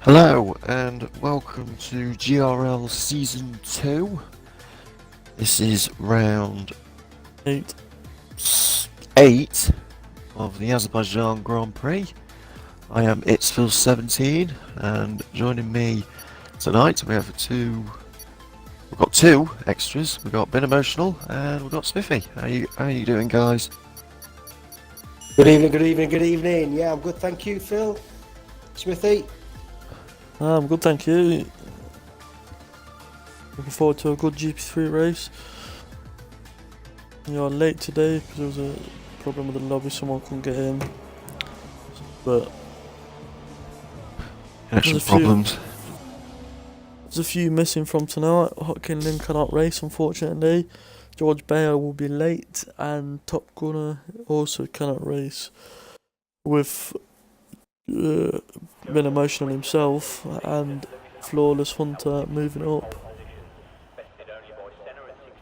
Hello and welcome to GRL Season 2. This is round 8. 8 of the Azerbaijan Grand Prix. I am Itsville17 and joining me tonight we've got two extras. We've got Been Emotional and we've got Smithy. How you doing, guys? Good evening. Yeah, I'm good, thank you, Phil. Smithy? I'm good, thank you. Looking forward to a good GP3 race. We are late today because there was a problem with the lobby, someone couldn't get in. But Some problems. There's a few missing from tonight. Hotkin Lin cannot race, unfortunately. George Bayer will be late, and Top Gunner also cannot race. With been emotional himself and Flawless Hunter moving up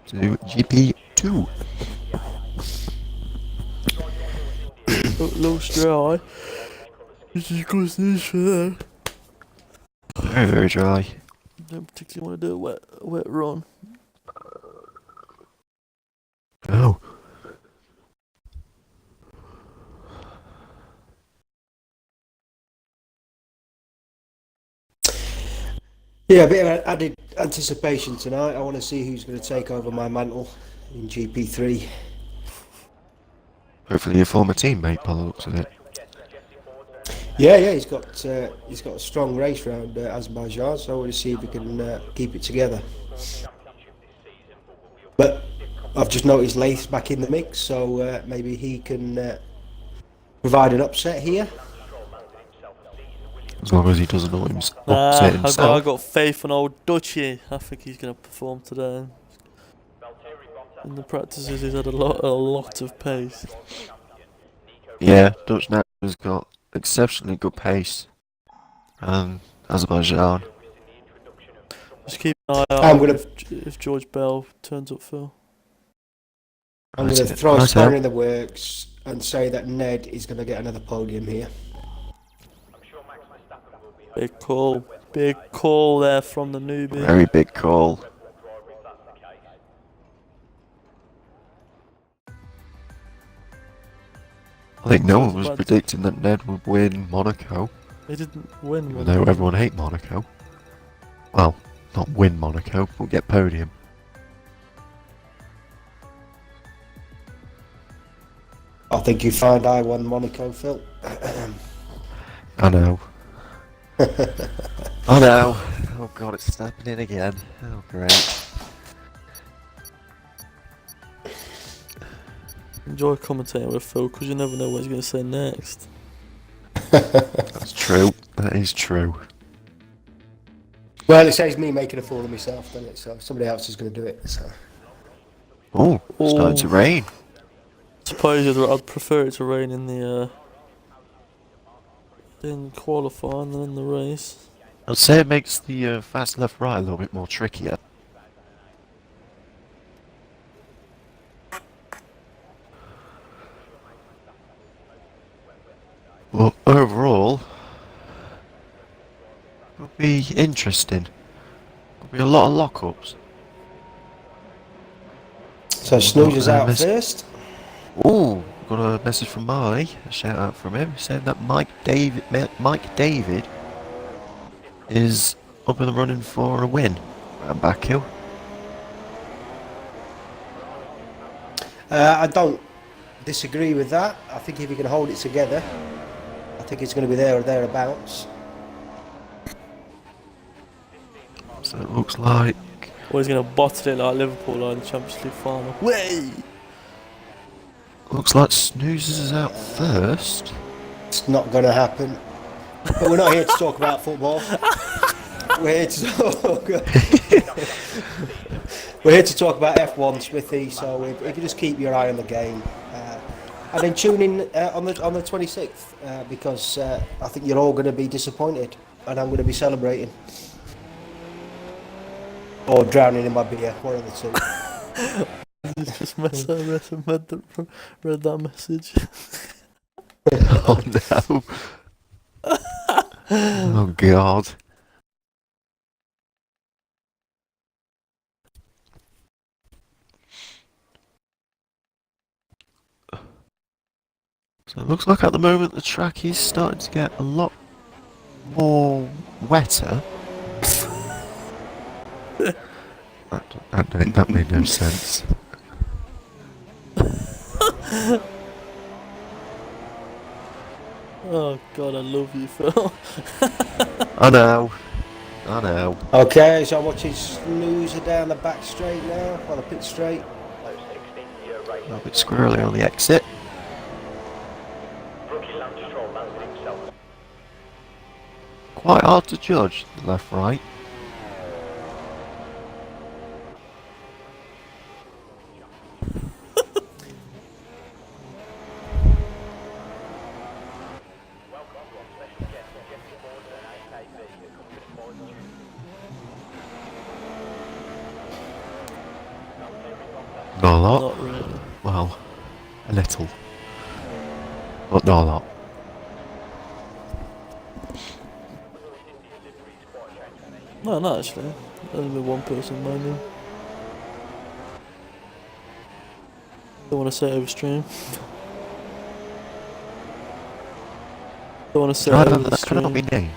To GP2. looks dry. This is good news for them. Very, very dry. Don't particularly want to do a wet run. Oh. Yeah, a bit of added anticipation tonight. I want to see who's going to take over my mantle in GP3. Hopefully your former teammate by the looks of it. Yeah, he's got a strong race round Azerbaijan, so I want to see if we can keep it together. But I've just noticed Lath's back in the mix, so maybe he can provide an upset here. As long as he doesn't know upset himself. I got faith in old Dutchie. I think he's going to perform today. In the practices, he's had a lot of pace. Yeah, Dutch now has got exceptionally good pace. And Azerbaijan. Just keep an eye out if George Bell turns up, Phil. I'm going to throw a spanner in the works and say that Ned is going to get another podium here. Big call there from the newbie. Very big call. I think no one was predicting that Ned would win Monaco. He didn't win Monaco. Even though everyone hate Monaco. Well, not win Monaco, but get podium. I think you find I won Monaco, Phil. I know. I know. Oh god, it's snapping in again. Oh great. Enjoy commentating with Phil because you never know what he's going to say next. That's true. That is true. Well, it saves me making a fool of myself, doesn't it? So somebody else is going to do it. So. Oh, it's starting to rain. Suppose I'd prefer it to rain in the in qualifying than in the race. I'd say it makes the fast left right a little bit more trickier. Well, overall, it'll be interesting. There'll be a lot of lockups. So Snooze is out first. Oh, got a message from Marley. A shout out from him saying that Mike David is up in the running for a win around Baku. I don't disagree with that. I think if he can hold it together, I think it's going to be there or thereabouts. So it looks like... Or he's going to bottle it like Liverpool in the Champions League final. Way! Looks like Snoozes is out first. It's not going to happen. But we're not here to talk about football. We're here to talk about F1, Smithy. So if you just keep your eye on the game, and then tune in on the 26th because I think you're all going to be disappointed, and I'm going to be celebrating or drowning in my beer, one of the two. Just read that message. Oh no. Oh God. So it looks like at the moment the track is starting to get a lot more wetter. That made no sense. Oh God, I love you, Phil. I know. I know. Okay, so I'm watching Snoozer down the back straight now, on the pit straight. A little bit squirrely on the exit. Quite hard to judge the left right. Not a lot. Not really. Well, a little. But not a lot. No, not actually. Only one person moaning. Don't want to say it over stream. Don't want to say it over the That cannot be stream. named.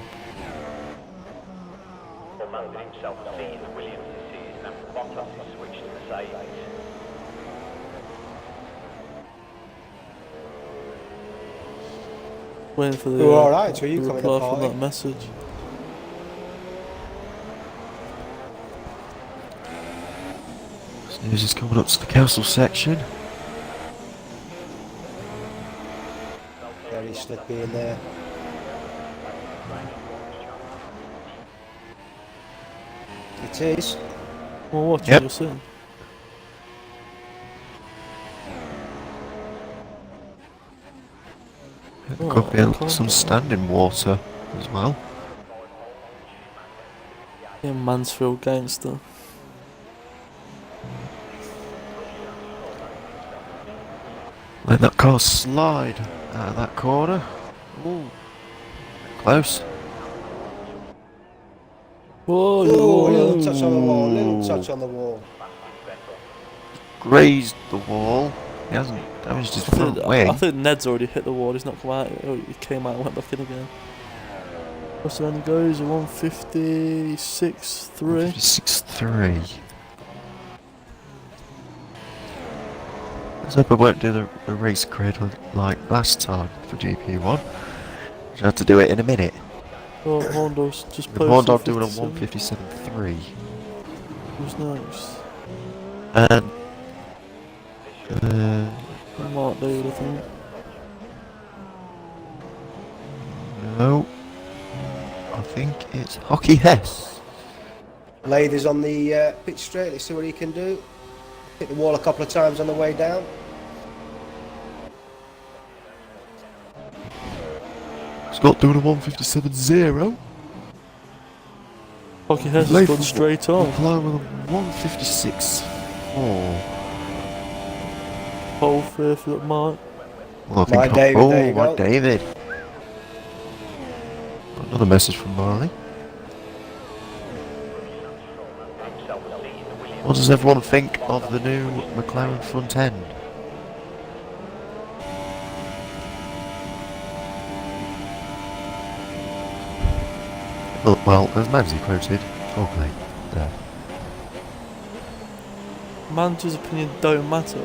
Waiting for the, Oh, alright, so you the come in the reply from party. that message. Snooze is coming up to the castle section. Very slippy in there. It is. Well, watch Yep. it, you'll see. There could be cool. some standing water as well. Yeah, Mansfield gangster. Let that car slide out of that corner. Ooh, close. Whoa, Oh, a little whoa. touch on the wall, little touch on the wall. Grazed the wall. He hasn't damaged his front I wing. think Ned's already hit the wall, he's not come out. Oh, he came out and went back in again. What's the end goes? 156.3. 56.3. Let's hope I won't do the race grid like last time for GP1. I had to do it in a minute. Oh, Hondo's just The posted. Honda doing a 57. 157.3. Who's next? And Mark David, I think. no, I think it's Hockey Hess. Lathers on the pitch straight, let's see what he can do. Hit the wall a couple of times on the way down. Scott doing a 157.0. Hockey has just gone straight on. Flying with a 156.4. Pole fifth at Mark. Well, I think My David, there you my go. David. Another message from Marley. What does everyone think of the new McLaren front end? Well, as Mamsy quoted, ugly. There. Manager's opinion don't matter.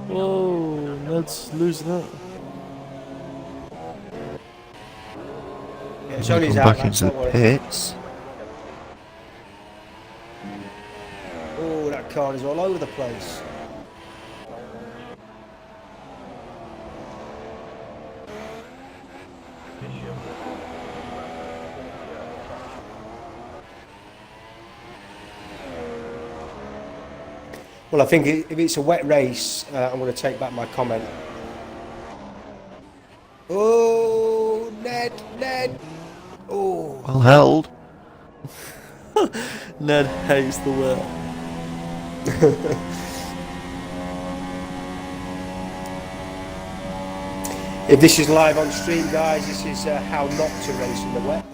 Whoa, Ned's losing it. Yeah, it's Come only his out, back into the don't worry. pits. Oh, that car is all over the place. Well, I think if it's a wet race, I'm going to take back my comment. Oh, Ned. Oh. Well held. Ned hates the wet. If this is live on stream, guys, this is how not to race in the wet.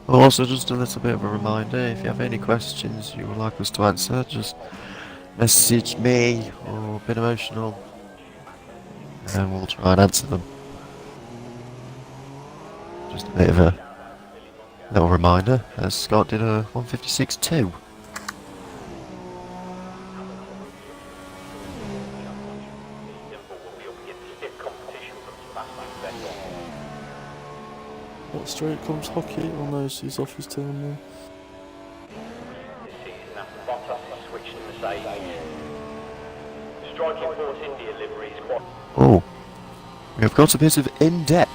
Also, just a little bit of a reminder, if you have any questions you would like us to answer, just message me or a bit emotional and we'll try and answer them. Just a bit of a little reminder, as Scott did a 156.2. What straight comes hockey? Oh no, he's off his turn now. Oh, we've got a bit of in-depth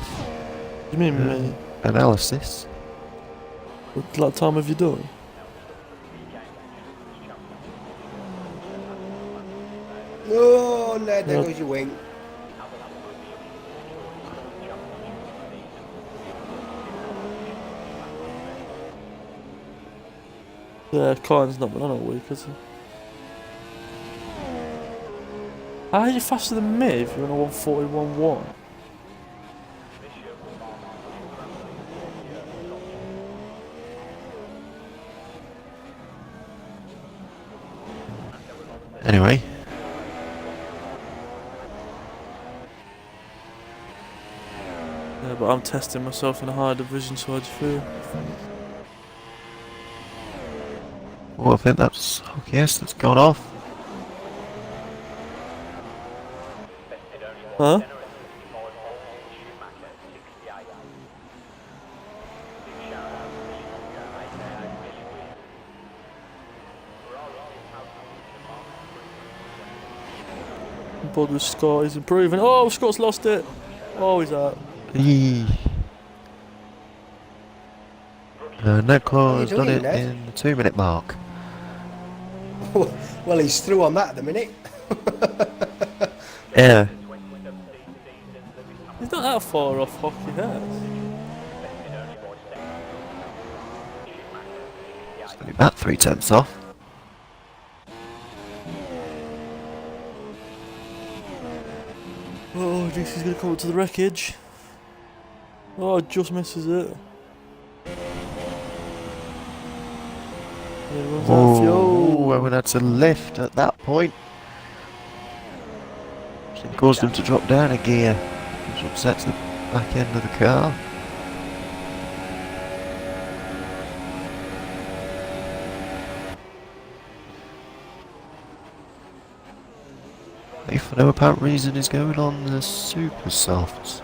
You mean me? analysis. What time have you done? Oh, no, there goes your wing. Yeah, Colin's not been on all week, has he? How are you faster than me if you're on a 141.1? Anyway. Yeah, but I'm testing myself in a higher division, so I feel. Oh, I think that's... yes, that's gone off. Huh? Bod with Scott, he's improving. Oh, Scott's lost it. Oh, he's out. Eee. Ned Claw has done doing, it Ned? in the 2-minute mark. Well, he's through on that at the minute. Yeah. He's not that far off hockey, has. It's only about 3/10 off. Oh, jeez, he's gonna come up to the wreckage. Oh, just misses it. Here runs out of fuel. Oh, had to lift at that point. It caused him to drop down a gear, which upsets the back end of the car. For no apparent reason, is going on the super softs.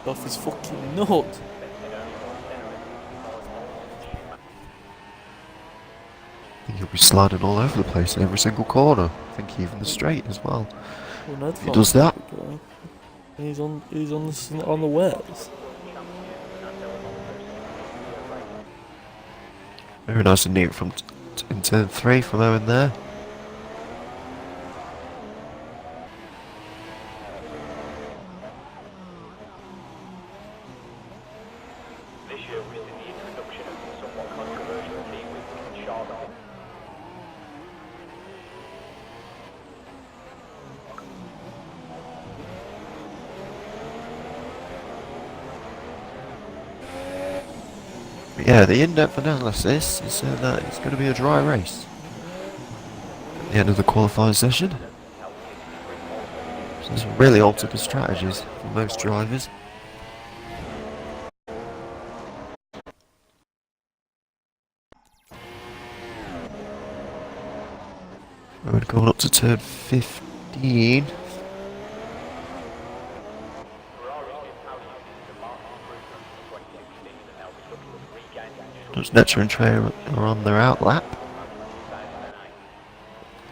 Off his fucking nut. I think he'll be sliding all over the place in every single corner. I think even the straight as well. Well, Ned He does that. He's on the wet. Very nice and neat from in turn 3 from Owen there. But yeah, the in-depth analysis is that it's going to be a dry race at the end of the qualifying session. So this will really alter the strategies for most drivers. We're going up to turn 15. Netta and Trey are on their out lap.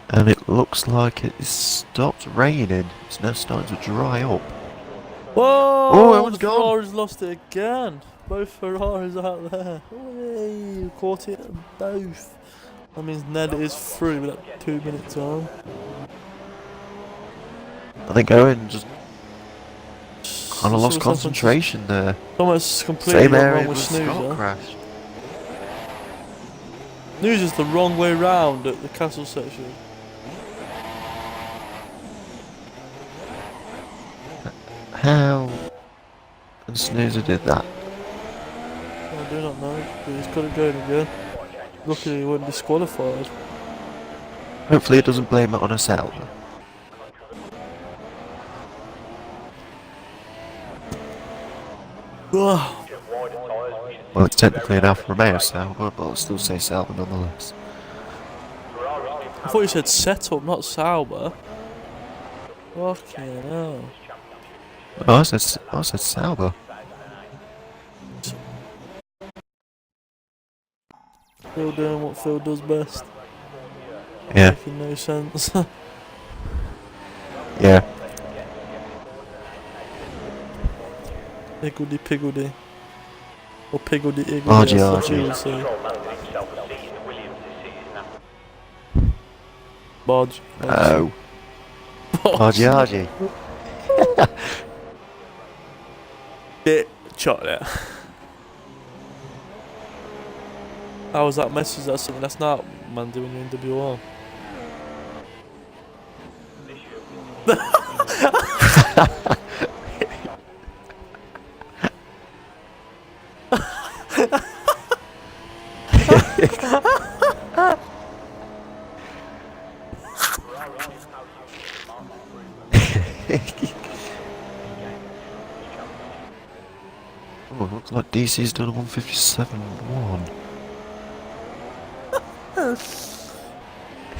And it looks like it's stopped raining. It's now starting to dry up. Whoa! Oh, that one's the gone. Ferrari's lost it again. Both Ferraris out there. Hey, caught it both. That means Ned is through with that 2-minute time. I think Owen just kind of lost concentration there. Almost completely Same got area wrong with as Scott Snoozer. crashed. News is the wrong way round at the castle section. How? And Snoozer did that. I do not know, but he's got it going again. Luckily he wasn't disqualified. Hopefully it doesn't blame it on herself. Ugh. Well, it's technically an Alfa Romeo Sauber, but I'll still say Sauber nonetheless. I thought you said setup, not Sauber. Fucking hell. Oh, I said Sauber. Phil doing what Phil does best. Yeah. Making no sense. Yeah. Higgledy piggledy. Or piggledy iggledy, Argy, that's what argy. you would say. Bodge. Oh. Argy, argy. Get chocolate. How was that message? That's something that's not man doing you in W1. Oh, it looks like DC's done a 157.1.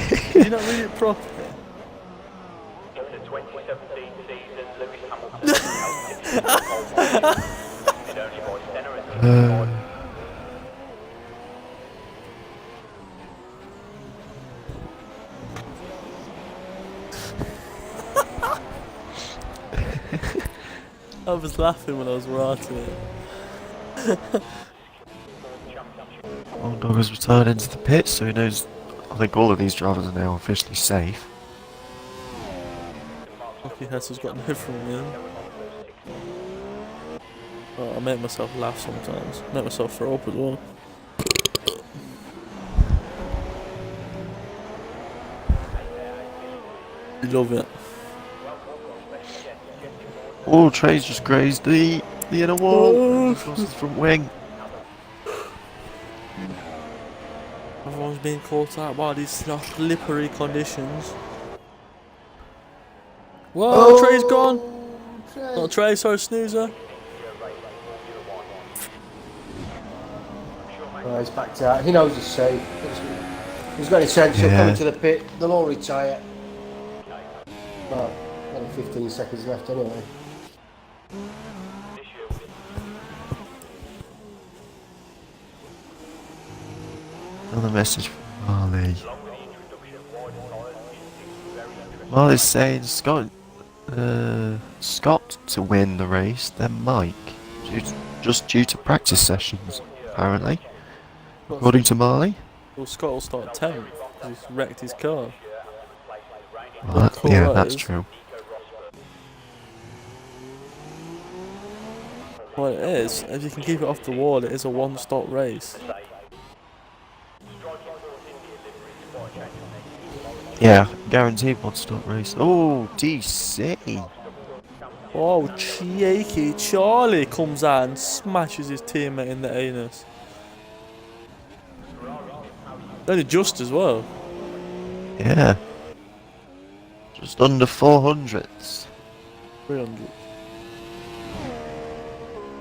Did you not read it properly? In the 2017 season, Lewis Hamilton defeated only by Senna and I was laughing when I was writing it. Old Dog has returned into the pits, so he knows. I think all of these drivers are now officially safe. Lucky Hessel's got no from me. Oh, I make myself laugh sometimes. Make myself throw up as well. You love it. Oh, Trey's just grazed the inner wall. He's lost his front wing. Everyone's being caught out by these slippery conditions. Whoa, Trey's gone! Not Trey, sorry, Snoozer. Right, he's backed out. He knows he's safe. He's got his chance. He'll come into the pit. They'll all retire. Well, only 15 seconds left anyway. Another message from Marley. Marley's saying Scott to win the race, then Mike, just due to practice sessions, apparently. According to Marley. Well, Scott will start 10th because he's wrecked his car. Well, yeah, that's true. Well, it is. If you can keep it off the wall, it is a one-stop race. Yeah, guaranteed one-stop race. Oh, DC. Oh, cheeky Charlie comes out and smashes his teammate in the anus. Only just as well. Yeah. Just under 400s. 300.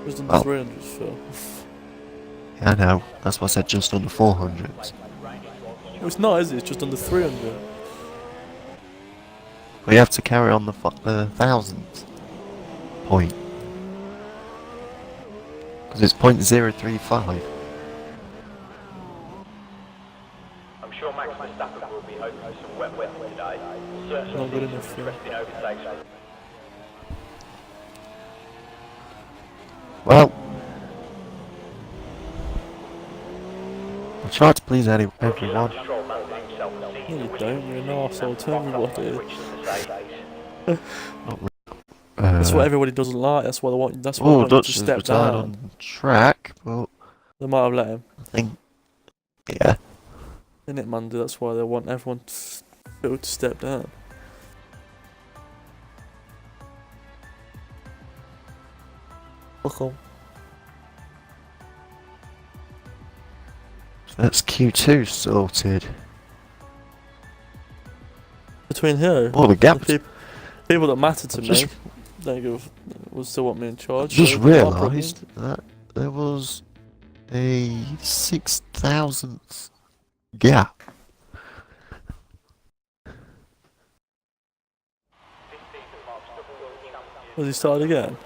Just under Well. 300, Phil. Yeah, I know. That's why I said just under 400s. Well, it's not, is it? It's just under 300. But you have to carry on the 1,000th point. Because it's .035. I'm sure Max Verstappen will be hoping for some wet weather today. Not good enough, Phil. Interesting overtakes. Well, I try to please everyone. No, you don't. You're an arsehole to everybody. That's what everybody doesn't like. That's why they want. That's why they Oh, want you Dutch to has step retired down. on track, but They might have let him. I think, yeah. Innit, Mandy? That's why they want everyone to step down. Welcome. That's Q2 sorted. Between who? Oh, the gap. People that matter to Just- me. They will still want me in charge. Just so not a problem. realised that there was a 6,000th gap. Was he started again?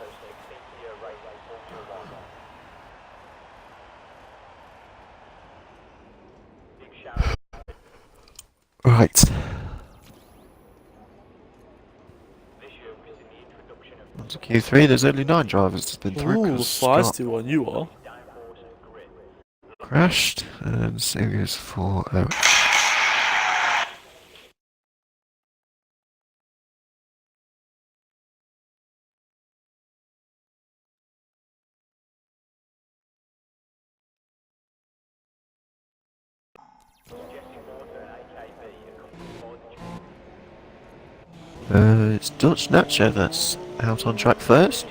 Right. On to Q3, there's only 9 drivers that's been through. Ooh, 'Cause Scott feisty one you are. crashed and Series 4. Oh. It's Dutch Nacho that's out on track first.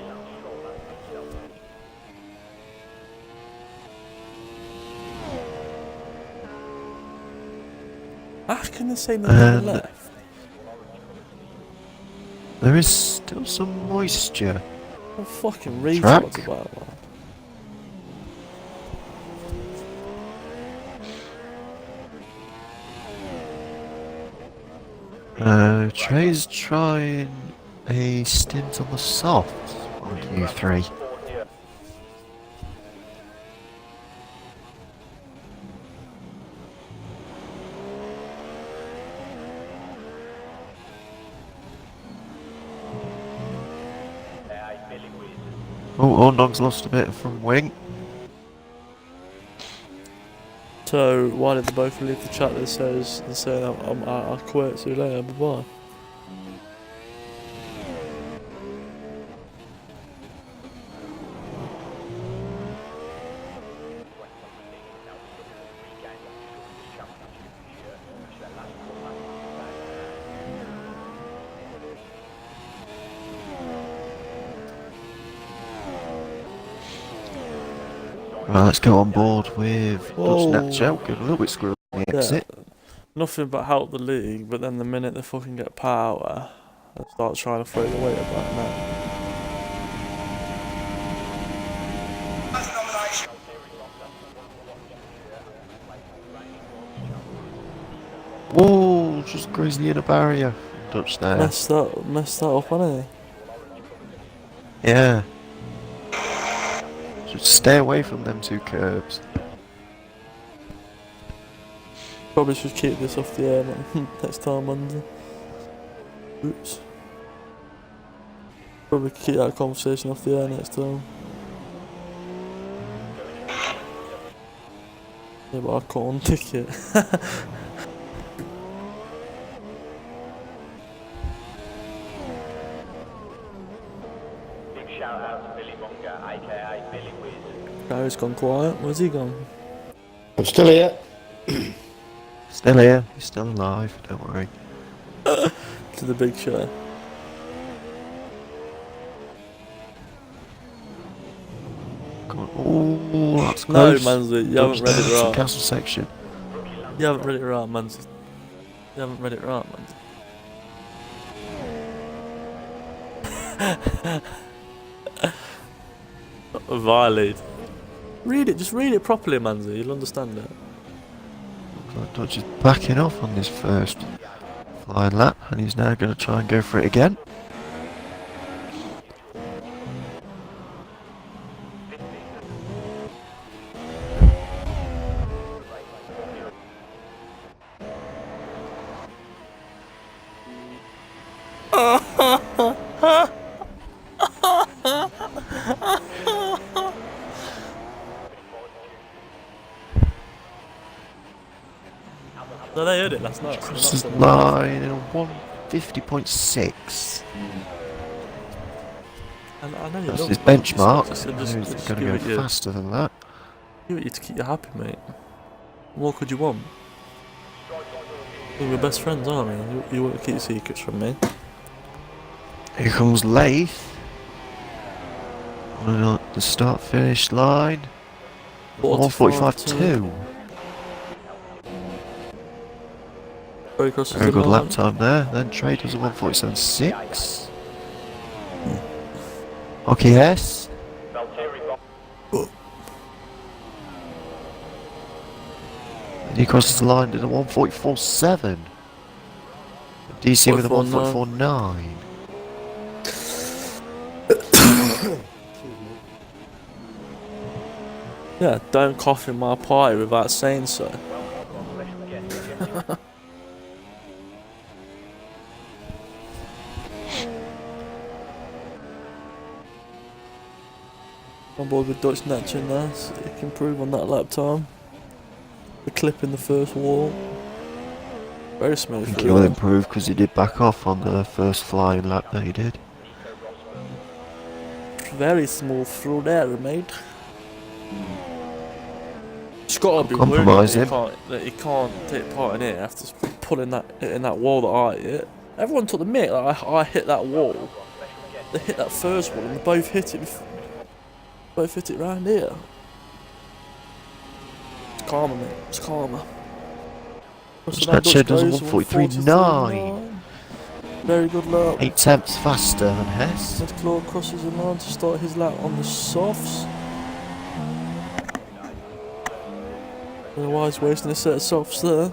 How can they say no on the left? There is still some moisture. What fucking Track. retards about that? Trey's trying a stint on the soft on Q3. Oh, Ordnog's lost a bit from wing. So why did they both leave the chat that says I'll quit, see you later, bye bye. Right, let's go on board with Dutch Whoa. Nacho. Get a little bit screwed on the exit. Nothing but help the league, but then the minute they fucking get power, they start trying to throw the weight about now. Whoa, just grazed the inner barrier. Dutch there. Messed that up, hasn't he? Yeah. Just stay away from them 2 curbs. Probably should keep this off the air next time, Monday. Oops. Probably keep that conversation off the air next time. Yeah, but I can't tick it. Big shout out to Billy Bunga, aka Billy Wiz. Gary's gone quiet. Where's he gone? I'm still here. Still here. He's still alive. Don't worry. To the big show. Come on. Oh, that's No, close. Mansley, you haven't read it It's the right. castle section. You haven't read it right, Mansley. You haven't read it right, Mansley. Violate. Read it, just read it properly, Mansley. You'll understand it. Dutch is backing off on this first flying lap, and he's now going to try and go for it again. No, they heard it last night. This is line in 150.6. And I know you That's love his it. benchmark. Just He's give going to it go you. faster than that. Give it you to keep you happy, mate. What could you want? We're best friends, aren't we? You won't keep secrets from me. Here comes Lath. On the start finish line. 1:45.2. Very crosses Very the good line. lap time there. Then Trade was a 1:47.6. Okay, S. And he crosses the line in a 1:44.7. DC with a 1:44.9. Yeah, don't cough in my pie without saying so. On board with Dutch Nature in there, so he can improve on that lap time. The clip in the first wall. Very smooth. I think he will improve because he did back off on the first flying lap that he did. Very smooth through there, mate. It's got to be Compromise worried him. that he can't take part in it after pulling that in that wall that I hit. Everyone took the mick that I hit that wall. They hit that first wall and they both hit it. Both hit it round here. It's karma, mate. It's karma. So That shed does a 143.9. Very good lap. 8 tenths faster than Hess. Red Claw crosses the line to start his lap on the softs. I don't know why he's wasting a set of softs there.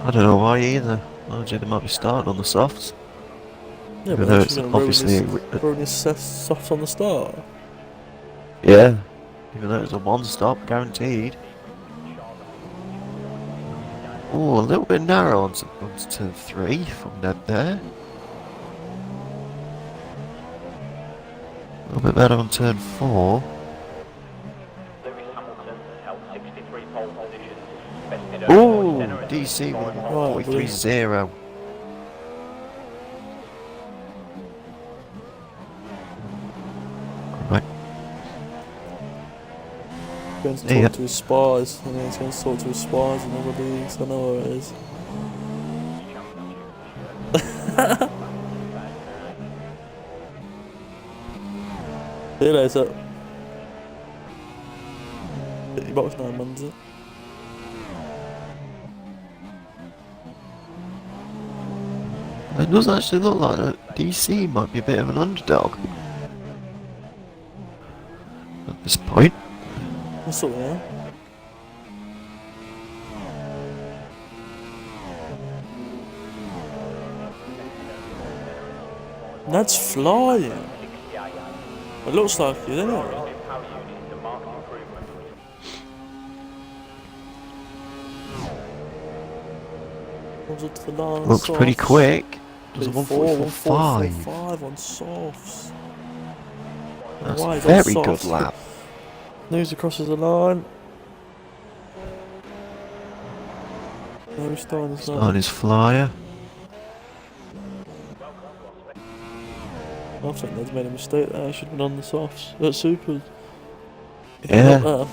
I don't know why either. I think they might be starting on the softs. Yeah, Even but though that's it's going to obviously ruin his softs on the start. yeah. Even though it's a one stop guaranteed. Oh, a little bit narrow onto turn 3 from Ned there. A little bit better on turn 4. Oh, DC 143.0. Right. Going to talk to his spies, and then he's going to talk to his spies in other leagues. I know where it is. See you later. Hit your box now, man, is it? It does actually look like that DC might be a bit of an underdog at this point. What's up there? That's flying. It looks like it anyway. Comes up to the line. Looks pretty softs. quick. Does a 144.5 1:44.5. on softs. That's Wide a on very good softs. lap. News crosses the line. Now he's starting his On lap. his flyer. I think they've made a mistake there. He should have been on the softs. Supers. Yeah. Not there.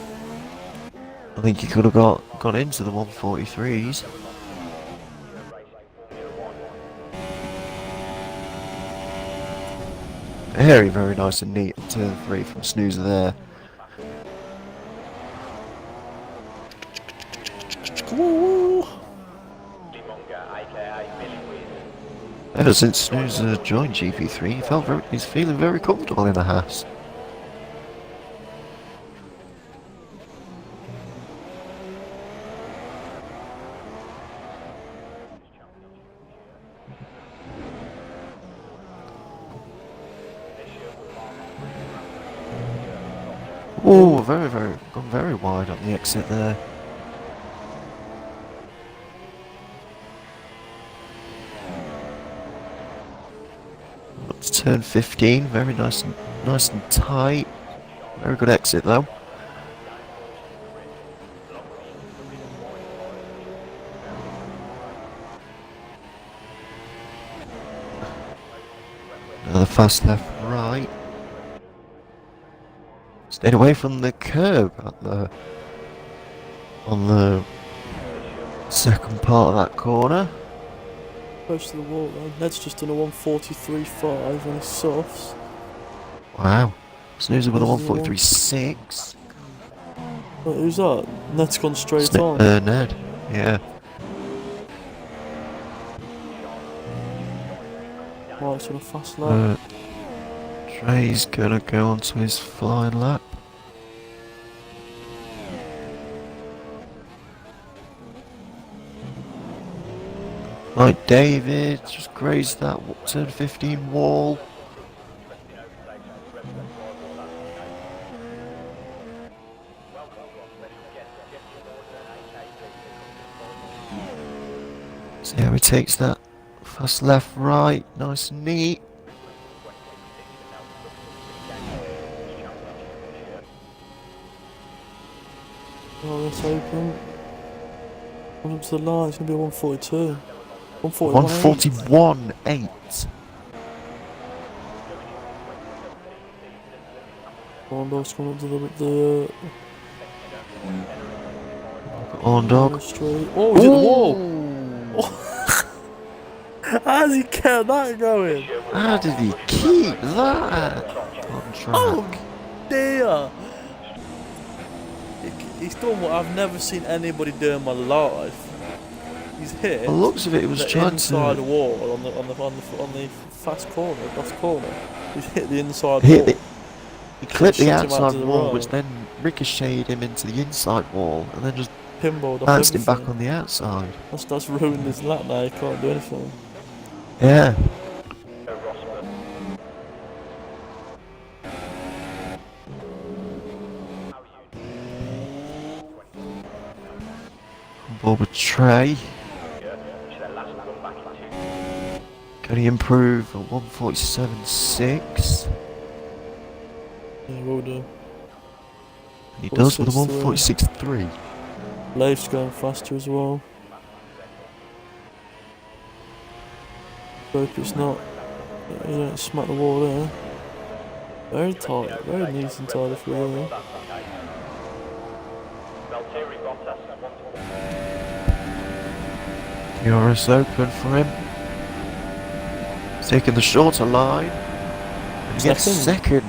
I think he could have gone into the 143s. Very, very nice and neat on turn 3 from Snoozer there. Woo! Ever since Snoozer joined GP3, he's feeling very comfortable in the house. Oh, gone very wide on the exit there. Up to turn 15, very nice and tight. Very good exit though. Another fast left, right. Stayed away from the curb on the Second part of that corner. Close to the wall then. Ned's just done a 143.5 on his softs. Wow. Snoozer with a This is the one. 143.6. Wait, who's that? Ned's gone straight on. Ned. Yeah. Mike's on a fast lap. Trey's gonna go onto his flying lap. Right, David just grazed that turn 15 wall. See how he takes that fast left, right, nice and neat. Oh, that's open. Comes up to the line, it's going to be a 142. 141.8. Orndorff's coming up to the Orndorff. straight. Oh, he's hit the wall! How's he kept that going? How did he keep that on track? Oh dear! He's done what I've never seen anybody do in my life. He's hit. By the looks of it, he was the trying inside to wall on the fast corner, last corner. He's hit the inside wall. He clipped the Shot him out outside to the wall, right. which then ricocheted him into the inside wall, and then just Pinballed off bounced him everything. back on the outside. That's ruined his lap now. He can't do anything. Yeah. On board with Trey. Can he improve a 147.6? Yeah, well done. He does with a 146.3. 146.3. Leif's going faster as well. Hope it's not. You don't smack the wall there. Very tight, very neat and tidy for you. Eurus open for him. Taking the shorter line. And he gets second.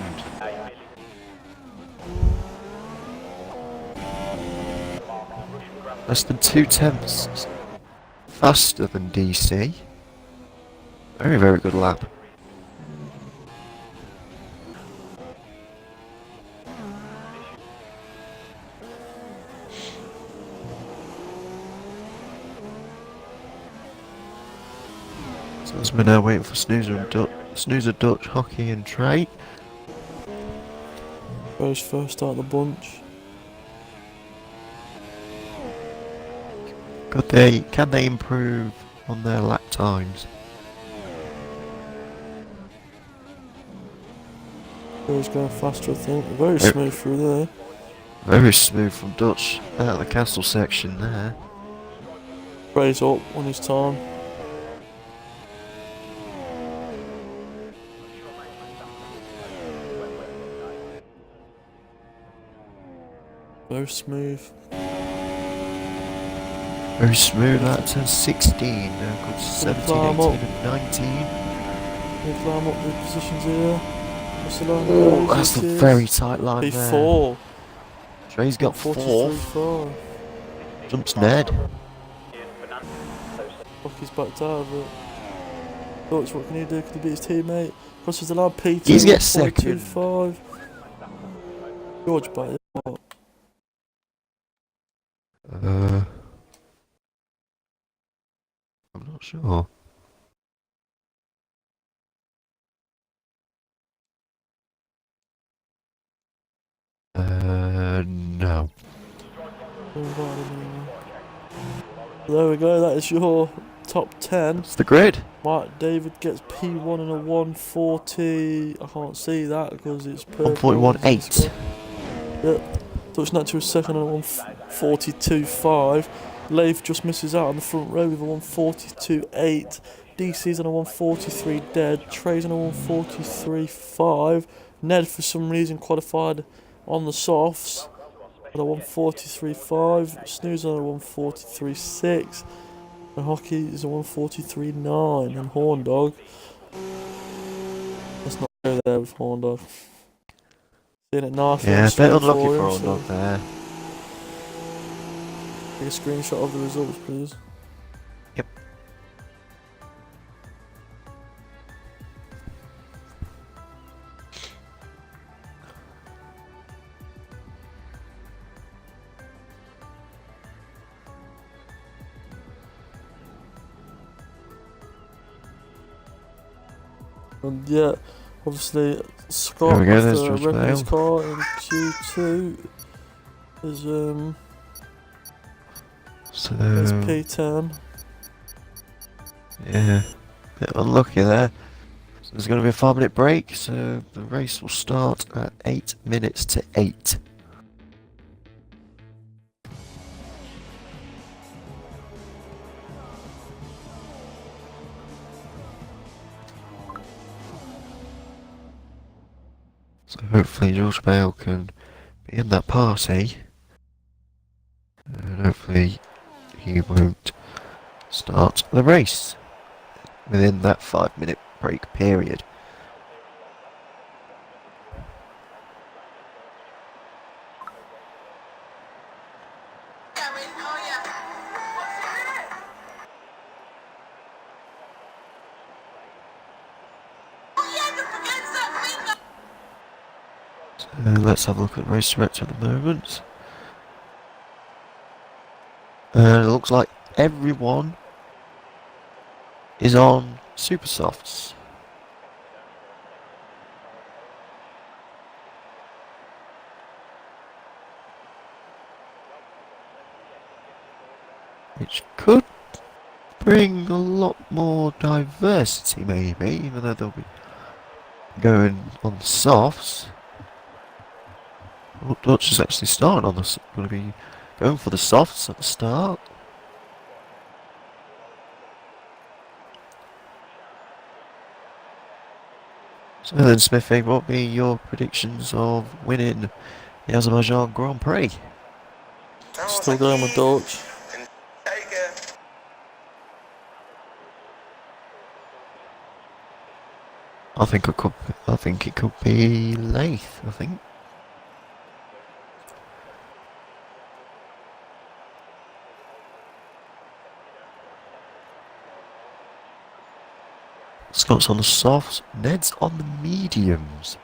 Less than 2/10 faster than DC. Very, very good lap. So as we're now waiting for Snoozer, Dutch, Hockey and Trey. Goes first out of the bunch. Can they improve on their lap times? Goes going faster, I think. Very smooth through there. Very smooth from Dutch out of the castle section there. Trey's up on his time. Very smooth. Very smooth out of turn 16. Now got 17, 18 and 19. We'll climb up the positions here. What's the line? Oh, that's a very tight line there. P4. Trey's got 4th. 43.5. Jumps Ned. Rocky's backed out of it. Dutch, what can he do? Could he beat his teammate? Crosses the line, P2. He's get second. 42.5. George back. What? I'm not sure. No. There we go, that is your top 10. It's the grid. Mark David gets P1 and a 140. I can't see that because it's purple. 141.8. Yep. Dutch Natural second on a 142.5. Leif just misses out on the front row with a 142.8. DC's on a 143 dead. Trey's on a 143.5. Ned for some reason qualified on the softs. at a 143.5, snooze on a 143.6, and hockey is a 143.9, and horn dog. Let's not go there with horn dog. Seeing it nicely on Yeah, a bit screen unlucky for for him, on so dog there. take a screenshot of the results, please. Yep. And yeah, obviously Scott There we go, off there's the George referee's Bale. car in Q2 is So, P10. yeah, bit unlucky there. So there's going to be a 5-minute break, so the race will start at 8 minutes to 8. So hopefully George Bale can be in that party, and hopefully he won't start the race within that 5-minute break period. So let's have a look at race director at the moment. And it looks like everyone is on super softs. Which could bring a lot more diversity, maybe, even though they'll be going on the softs. Oh, Dutch is actually starting on the. Going to be going for the softs at the start. So then, Smithy, what will be your predictions of winning the Azerbaijan Grand Prix? Still going with Dutch. I think it could. I think it could be Leith. I think. Scott's on the softs. Ned's on the mediums.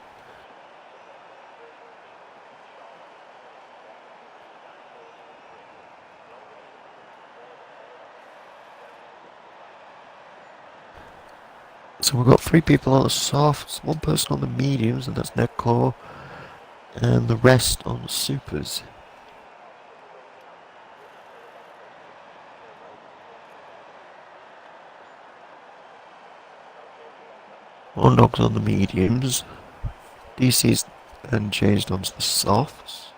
So we've got 3 people on the softs, 1 person on the mediums, and that's Nedclaw, and the rest on the supers. One dog's on the mediums. DC's then changed onto the softs.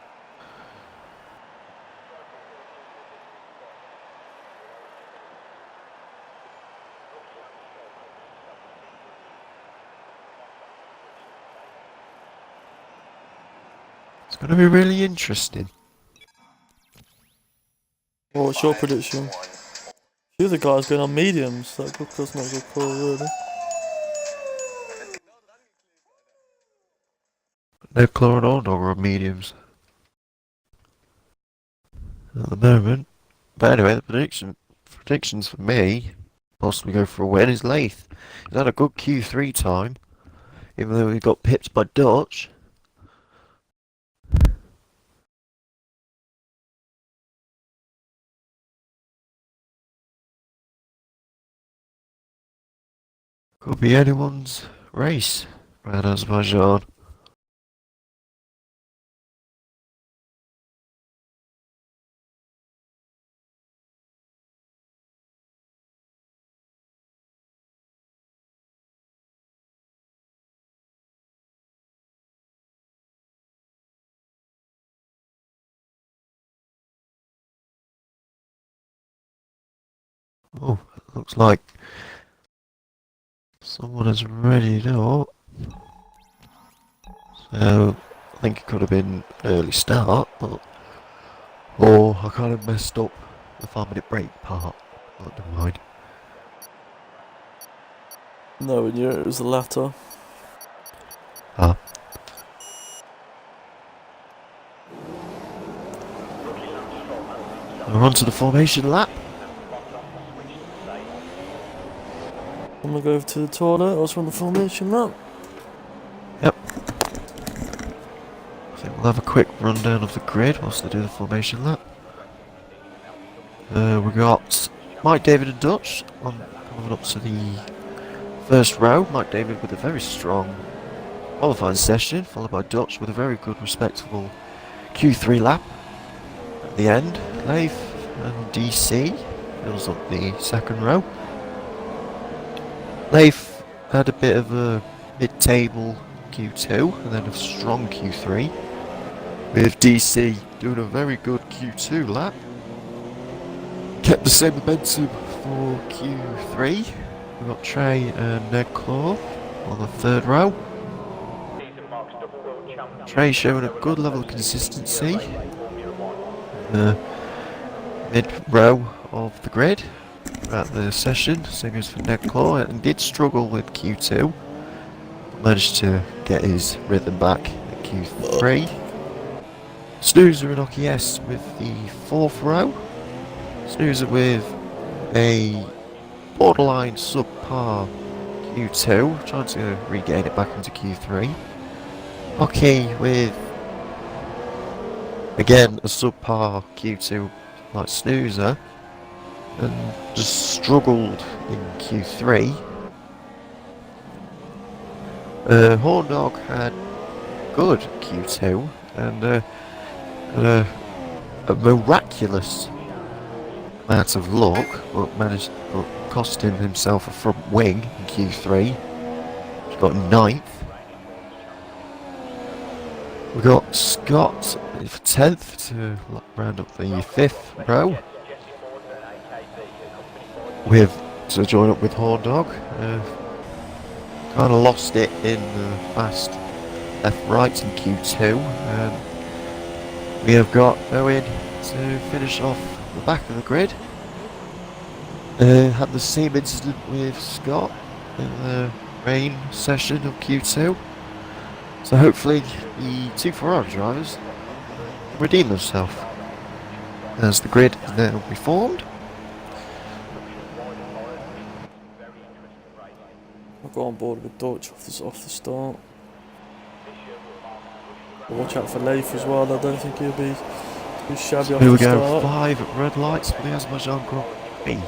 It's going to be really interesting. What's your prediction? The other guy's going on mediums. That's not a good call, really. Nedclaw and Old Dog are on mediums at the moment. But anyway, the predictions for me, possibly go for a win, is Leith. He's had a good Q3 time, even though he got pipped by Dutch. Could be anyone's race around Azerbaijan. Oh, looks like someone is ready now. So, I think it could have been an early start, but Oh, I kind of messed up the 5-minute break part. But never mind. No, we knew it was the latter. Ah. We're on to the formation lap. I'm gonna go over to the toilet. I was on the formation lap. Yep. I think we'll have a quick rundown of the grid whilst they do the formation lap. We got Mike, David and Dutch coming up to the first row. Mike David with a very strong qualifying session, followed by Dutch with a very good, respectable Q3 lap. At the end, Leif and DC fills up the second row. Leif had a bit of a mid-table Q2 and then a strong Q3, with DC doing a very good Q2 lap. Kept the same momentum for Q3. We've got Trey and Ned Claw on the third row. Trey showing a good level of consistency in the mid row of the grid throughout the session. Same goes for Ned Claw, and did struggle with Q2. Managed to get his rhythm back at Q3. Snoozer and Oki S with the fourth row. Snoozer with a borderline subpar Q2, trying to regain it back into Q3. Oki with, again, a subpar Q2 like Snoozer, and just struggled in Q3. Horn Dog had good Q2 and a miraculous amount of luck, but costing himself a front wing in Q3. He's got 9th. We got Scott for 10th to round up the 5th row. To join up with Horn Dog. Kind of lost it in the fast left-right in Q2. We have got Owen to finish off the back of the grid. Had the same incident with Scott in the rain session of Q2. So hopefully the two Ferrari drivers redeem themselves as the grid is now reformed. I'll go on board with Dutch off the start. But watch out for Leif as well. I don't think he'll be too shabby So off here we the go, start. 5 red lights for the Azerbaijan Grand Prix.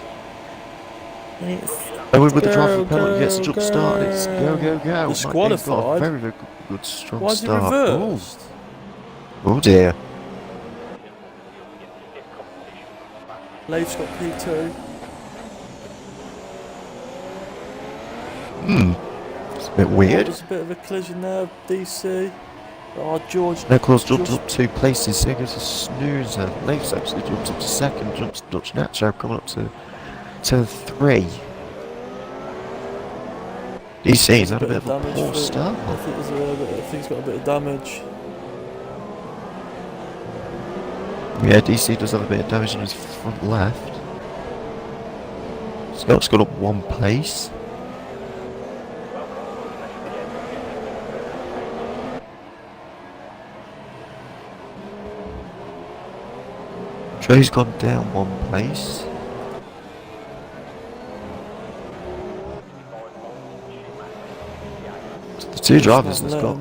It's Owen with the drive for the penalty gets a jump start, and it's go go go. Disqualified? Got a very, very good strong Why is he start. reversed? Oh dear. Leif's got P2. It's a bit weird. There's a bit of a collision there, DC. Oh, George. Nicholas jumps up 2 places, here goes a snoozer. Leif's actually jumps up to 2nd, jumps Dutch Nacho coming up to 3. DC's had a bit of a poor start. I think he's got a bit of damage. Yeah, DC does have a bit of damage in his front left. Scott's got up 1 place. Trey's gone down 1 place. So the two drivers that's got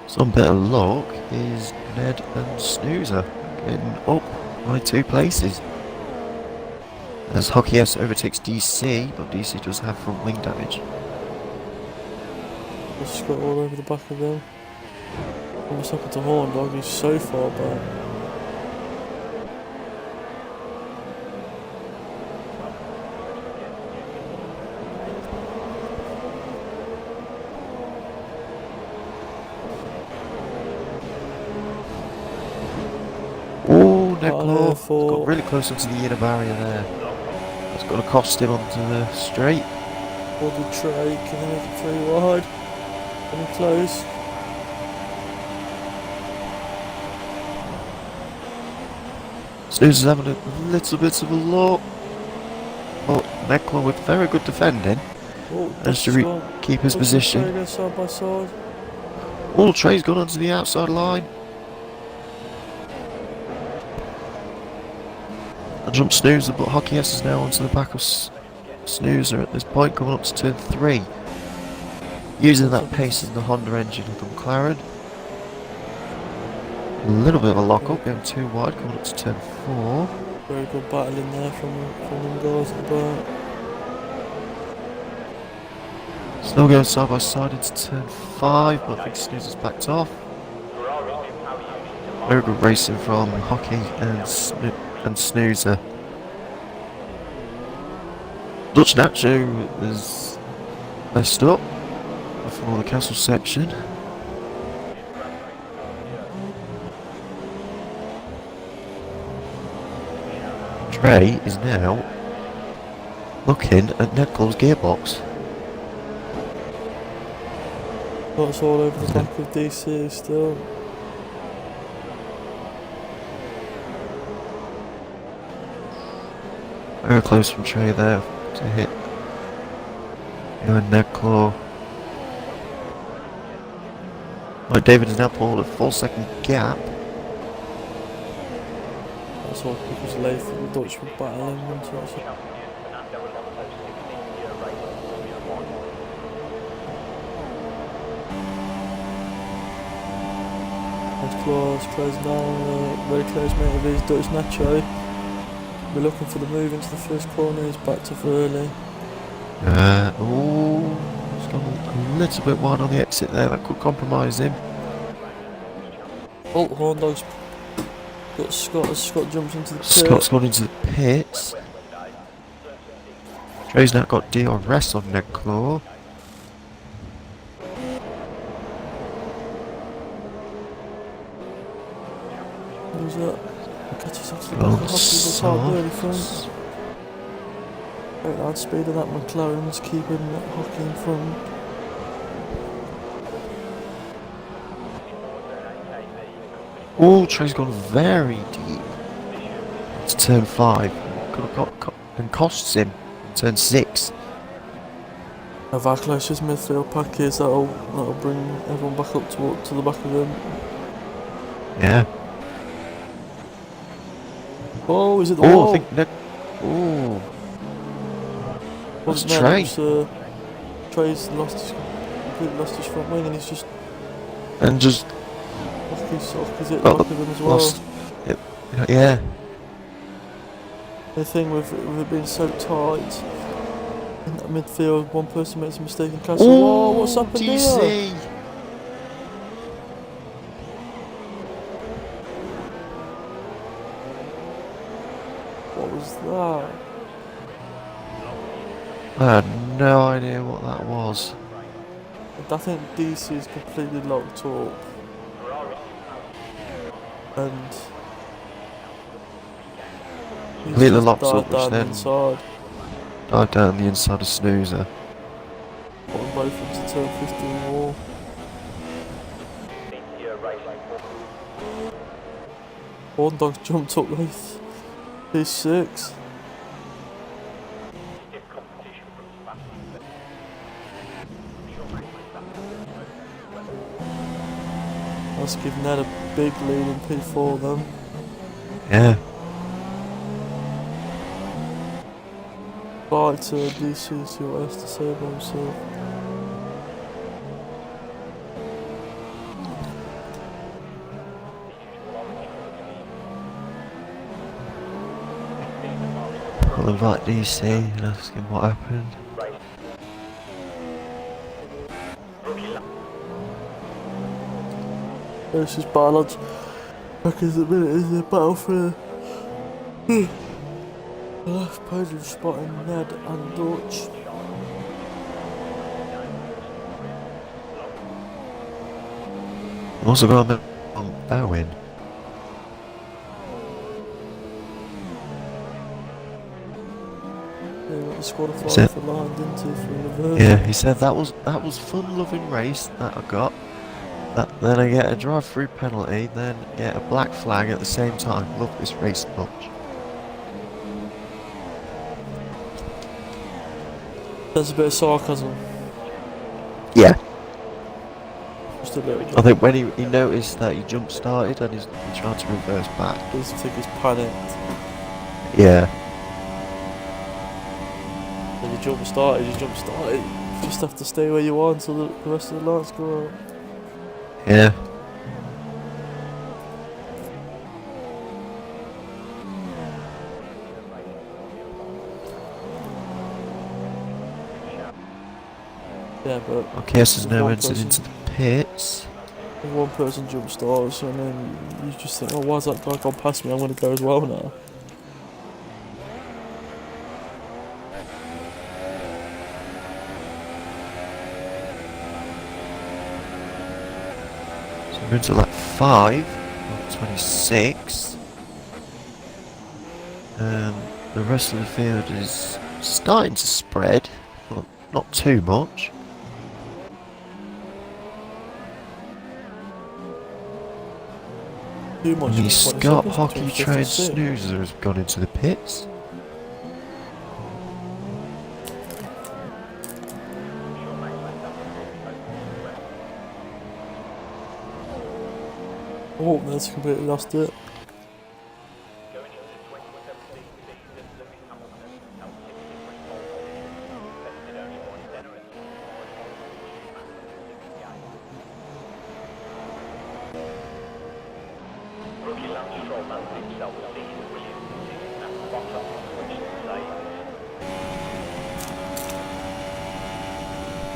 some better luck is Ned and Snoozer getting up by 2 places. As Hockey S overtakes DC, but DC does have front wing damage. Just got all over the back of him. Almost up into Horn Dog, he's so far back. Oh, Ned Claw got really close onto the inner barrier there. That's going to cost him onto the straight. Body Trey, can they make it 3 wide? Getting close. Snooze is having a little bit of a look. But Necklaw with very good defending. Oh, Managed Dutch to has gone. keep his Dutch and position. Trey go side by side. All Trey's gone onto the outside line. And jump Snoozer, but Hockey S is now onto the back of Snoozer at this point, coming up to turn 3. Using that pace in the Honda engine of the McLaren. A little bit of a lock up, going too wide, coming up to turn 4. Very good battle in there from them guys at the back. Still going side by side into turn 5, but I think Snoozer's backed off. Very good racing from Hockey and Snoozer. Dutch Nacho is messed up before the castle section. Trey is now looking at Nedclaw's gearbox. That's all over the back of DC still. Very close from Trey there to hit behind Nedclaw. Right, David has now pulled a 4-second gap. That's all because Latham and Dutch were battling and such. Close now, very close mate of his, Dutch Nacho. We're looking for the move into the first corner, he's backed off early. Oh, he's gone a little bit wide on the exit there, that could compromise him. Oh, Horn Dog's got Scott as Scott jumps into the pit. Scott's gone into the pits. Trey's now got DRS on Nedclaw. Who's that? Catches off the back of Hockey, that's hard early front. Very loud speed of that McLaren's keeping Hockey in front. Oh, Trey's gone very deep. It's turn 5. Could have got and costs him in turn 6. If our closest midfield pack is, that'll bring everyone back up to the back of him. Yeah. Oh, is it the Oh, wall? I think oh. That's Wasn't there, Trey. it was, Trey's completely lost his front wing and he's just And just Hockey's hit the back of him as well. lost. Yeah. The thing with it being so tight in that midfield, one person makes a mistake and catches. Whoa, what's happened DC. here? What was that? I had no idea what that was. I think DC is completely locked up. And he's Completely just locked dived up, which down the then inside. dive down the inside of Snoozer. Put them both into turn 15 wall. Horn Dog's jumped up with P6. That's giving Ned a big lead in P4 then. Yeah. Right to DC, see what else to say about himself. I'll invite DC and ask him what happened. This is Ballard's back at the minute is the battle for the left podium spot in Ned and Dutch. Also got on Bowen. Yeah, got the squad of Is it- 5 for line, didn't he, for reverse. Yeah, he said that was fun loving race that I got. Then I get a drive-through penalty, then get a black flag at the same time. Love this race much. There's a bit of sarcasm. Yeah. Just a little bit. I think when he noticed that he jump started and he tried to reverse back. I think he's panicked. Yeah. If you jump started, you jump started. You just have to stay where you are until the rest of the lights go out. Yeah. Yeah, but Okay, yes, there's if no one entered person- into the pits. if one person jump starts and then you just think, oh, why's that guy gone past me? I'm going to go as well now. So we're into lap 5 of 26. And the rest of the field is starting to spread, but not too much. Too much. The 20 Scott seconds Hockey between Train 56. Snoozer has gone into the pits. Oh, that's completely lost it. Going into the 2017 season, Lewis Hamilton held 6 different pole positions, bested only one generous Rookie Lance Stroll landed himself a season Williams sitting at the bottom, which saves.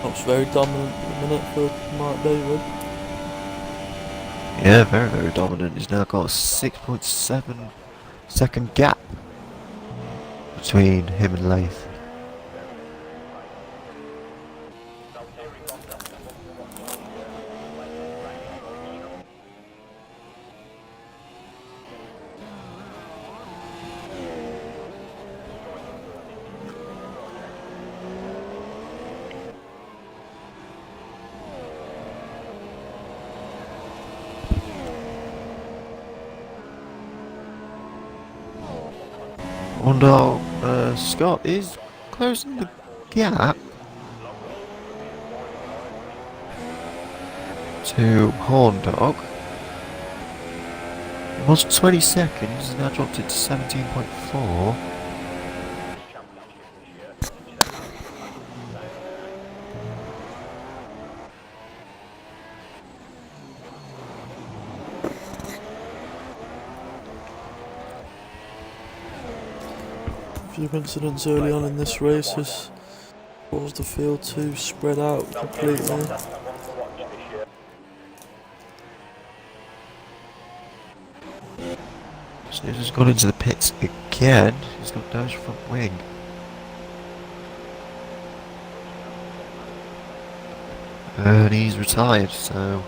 That was very dominant at the minute for Mark David. Yeah, very, very dominant. He's now got a 6.7 second gap between him and Leith. And Scott is closing the gap to Horn Dog. It was 20 seconds, now dropped it to 17.4. A few incidents early on in this race has caused the field to spread out completely. Snoozer's gone into the pits again. He's got damage front wing. And he's retired, so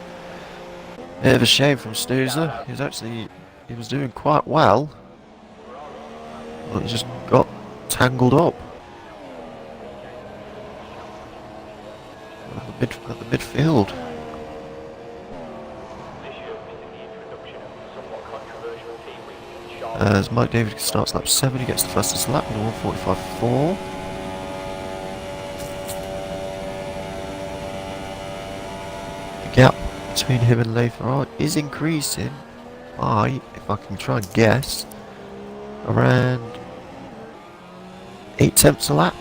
bit of a shame from Snoozer. He was doing quite well, but he just got tangled up at the midfield. As Mike David starts lap 7, he gets the fastest lap in a 1:45.4. The gap between him and Leith is increasing by, if I can try and guess, around 8 tenths a lap.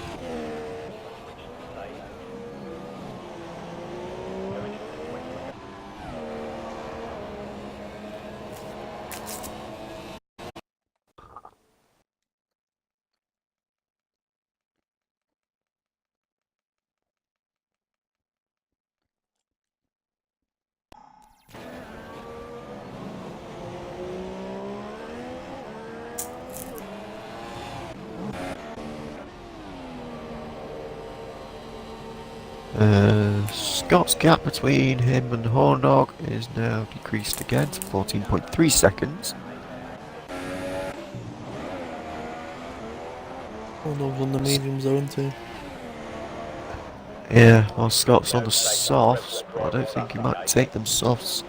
Scott's gap between him and Horndog is now decreased again to 14.3 seconds. Horndog's on the mediums though, isn't he? Yeah, well, Scott's on the softs, but I don't think he might take them softs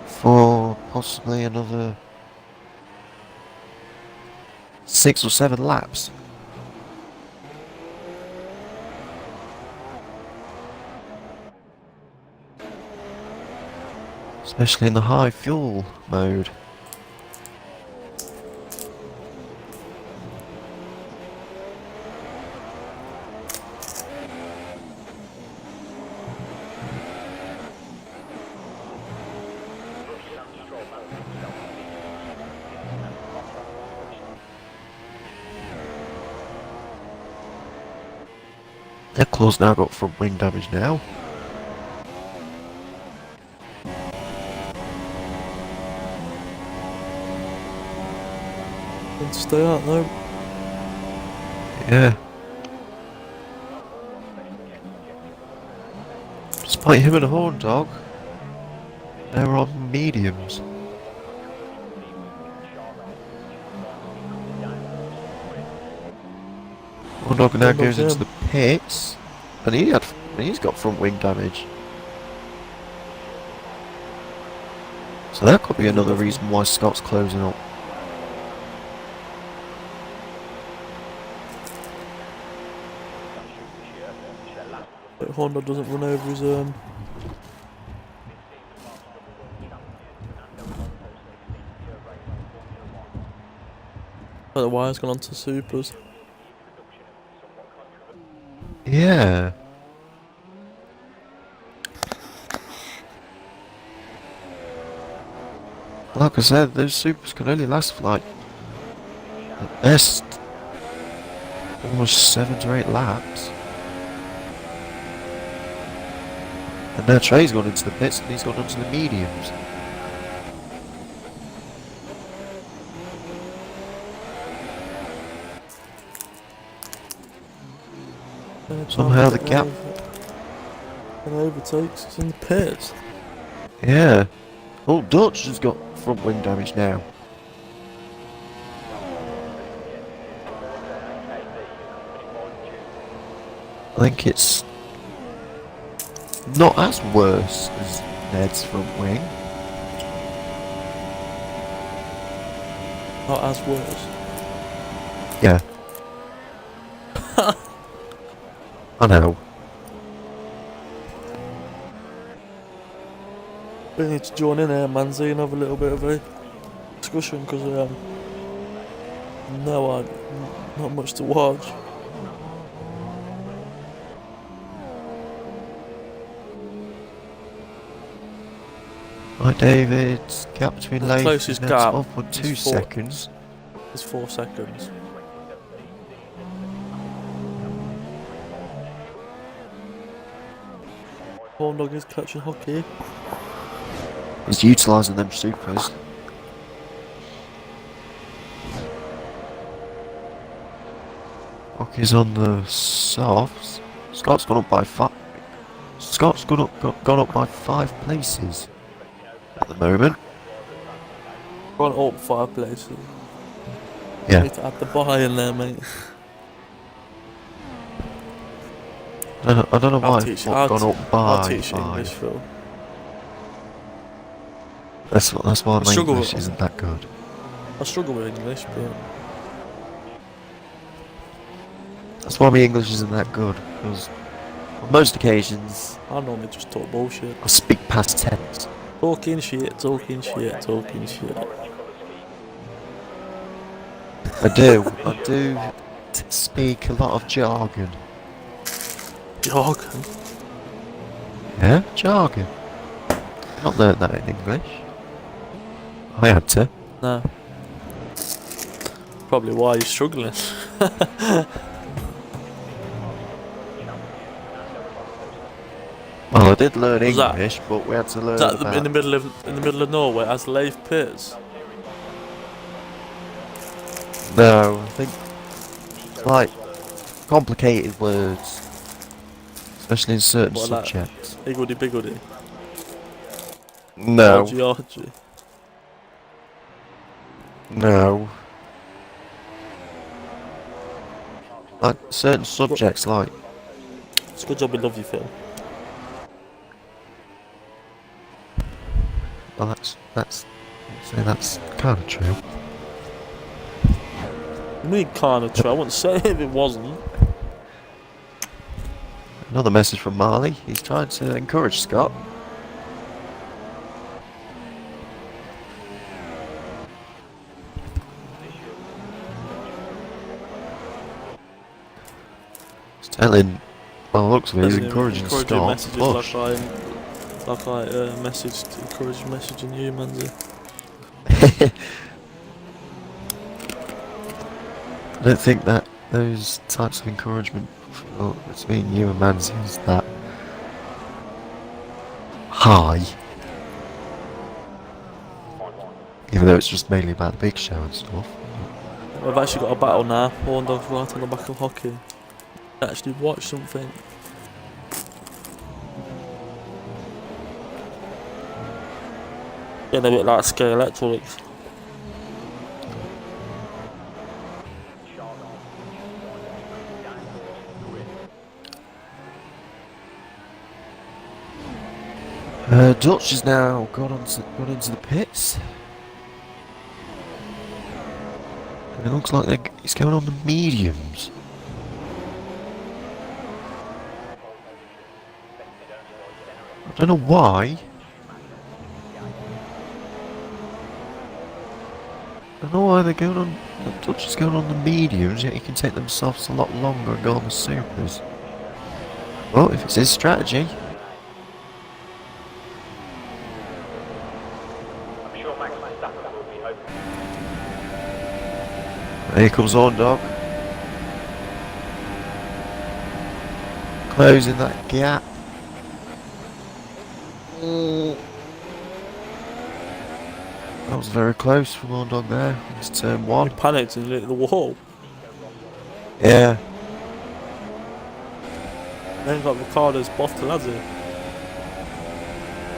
for possibly another 6 or 7 laps. Especially in the high fuel mode. Eccles now got front wing damage now. And stay out though. Yeah. Despite him and a horn dog, they were on mediums. Horn dog now Horn goes dog's into him. the pits, and he's got front wing damage. So that could be another reason why Scott's closing up. But Honda doesn't run over his But the wire's gone onto supers. Yeah. Like I said, those supers can only last for like, at best, almost 7 to 8 laps. And now Trey's gone into the pits and he's gone onto the mediums. Somehow the gap... And overtakes, it's in the pits. Yeah. Oh, Dutch has got front wing damage now. I think it's not as worse as Ned's front wing. Not as worse. Yeah. I know. We need to join in here, Manzi, and have a little bit of a discussion because not much to watch. Right, David. Gap between The Leif closest and gap Ned's 12.2 is 4 seconds. It's 4 seconds. Horn dog is catching hockey. He's utilising them supers. Hockey's on the softs. Scott's gone up by 5. Scott's gone up by 5 places at the moment. Gone up 5 places. Yeah. Need to add the buy in there, mate. I don't know why I'll it's teach not gone up by I'll teach you 5. English, Phil. That's why my struggle English with- isn't that good. I struggle with English, but That's why my English isn't that good, because on most occasions I normally just talk bullshit. I speak past tense. Talking shit, talking shit, talking shit. I do speak a lot of jargon. Jargon. Yeah, jargon. Not learned that in English. I had to. No. Probably why you're struggling. Well, I did learn Was that- English, but we had to learn Is that about... in the middle of nowhere as Leif Pits? No, I think it's like complicated words, especially in certain What, like- subjects. Biggody biggody. No, Argy argy. no. Like certain subjects, like It's a good job we love you, Phil. Well, that's kind of true. I mean, kind of true. I wouldn't say it if it wasn't. Another message from Marley. He's trying to encourage Scott. He's telling, well, looks of it, he's encouraging Scott. Messages Push. like I messaged, encouraging messaging you, Manzi. I don't think that those types of encouragement between you and Manzi is that high. Even though it's just mainly about the big show and stuff. We've actually got a battle now. Horn Dog's right on the back of Hockey. Actually watch something. Getting a bit like Scale Electronics. Dutch has now gone into the pits. And it looks like he's going on the mediums. I don't know why. I don't know why they're going on. The Dutch is going on the mediums, yet he can take themselves a lot longer and go on the supers. Well, if it's his strategy. I'm sure Max Verstappen will be hoping. Here comes On Dog. Closing that gap. That was very close from On Dog there. It's turn one. He panicked and hit the wall. Yeah. Then got Ricardo's bottle, has he?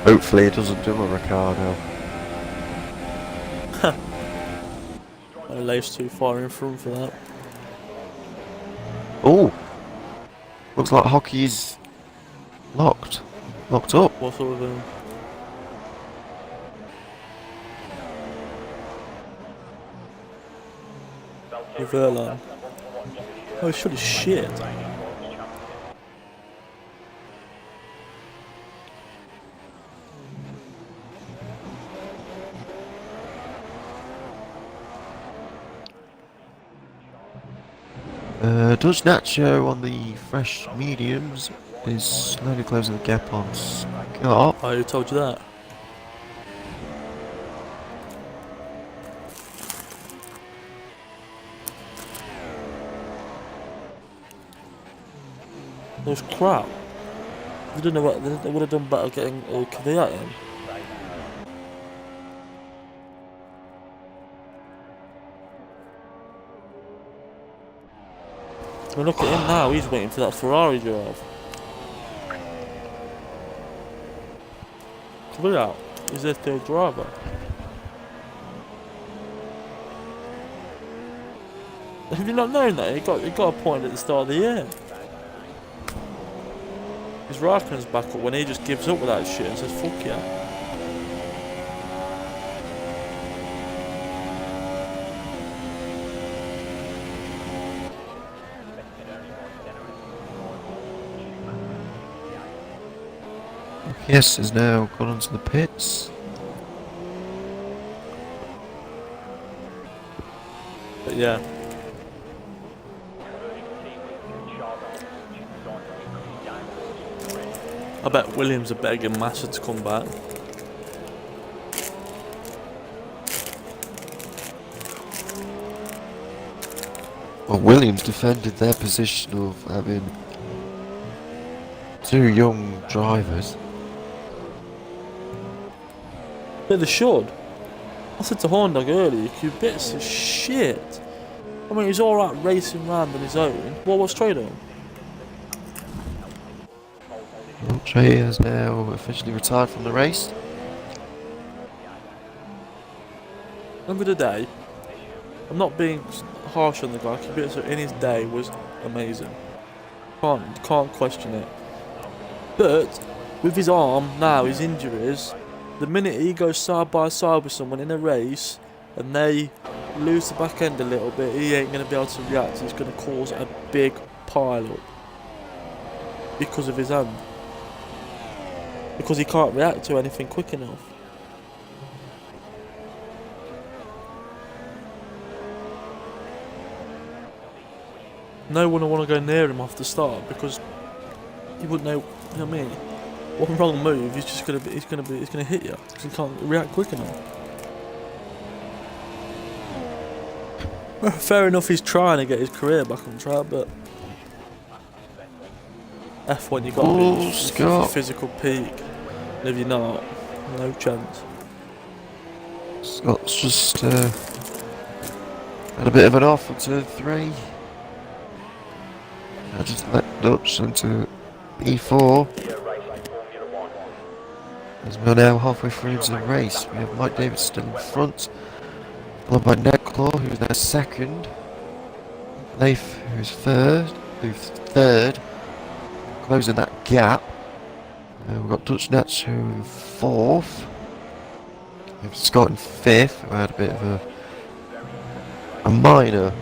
Hopefully it doesn't do a Ricardo. Life's too far in front for that. Oh! Looks like Hockey's locked. Locked up. What sort of revert line? Oh, shit is shit. Dutch Nacho on the fresh mediums is slowly closing the gap on Scott. Oh, who told you that? It was crap. They didn't know what they would have done better getting Kvyat in. I mean, look at him now, he's waiting for that Ferrari drive. Kvyat is their third driver. Have you not known that? He got a point at the start of the year. His Raikkonen's back up when he just gives up with that shit and says, fuck yeah. Yes, has now gone onto the pits. But yeah. I bet Williams are begging Massa to come back. Well, Williams defended their position of having two young drivers. But they should. I said to Horndog earlier, you bits of shit. I mean, he's alright racing round on his own. What's Trey doing? Well, Trey has now officially retired from the race. Remember the day? I'm not being harsh on the guy. Kubica in his day was amazing. Can't question it. But with his arm now, his injuries, the minute he goes side by side with someone in a race and they lose the back end a little bit, he ain't going to be able to react. He's going to cause a big pile up because of his hand. Because he can't react to anything quick enough. No one will want to go near him off the start because he wouldn't know. You know what I mean? One wrong move, he's gonna hit you because he can't react quick enough. Well, fair enough, he's trying to get his career back on track, but F1 you got to be at your physical peak, and if you're not, no chance. Scott's just had a bit of an off on turn 3. I just let Dutch into P4. As we're now halfway through into the race, we have Mike Davis still in front, followed by Necklaw, who's now second. Leif, who's third, closing that gap. We've got Dutch Nats, who fourth. We have Scott in fifth, who had a bit of a minor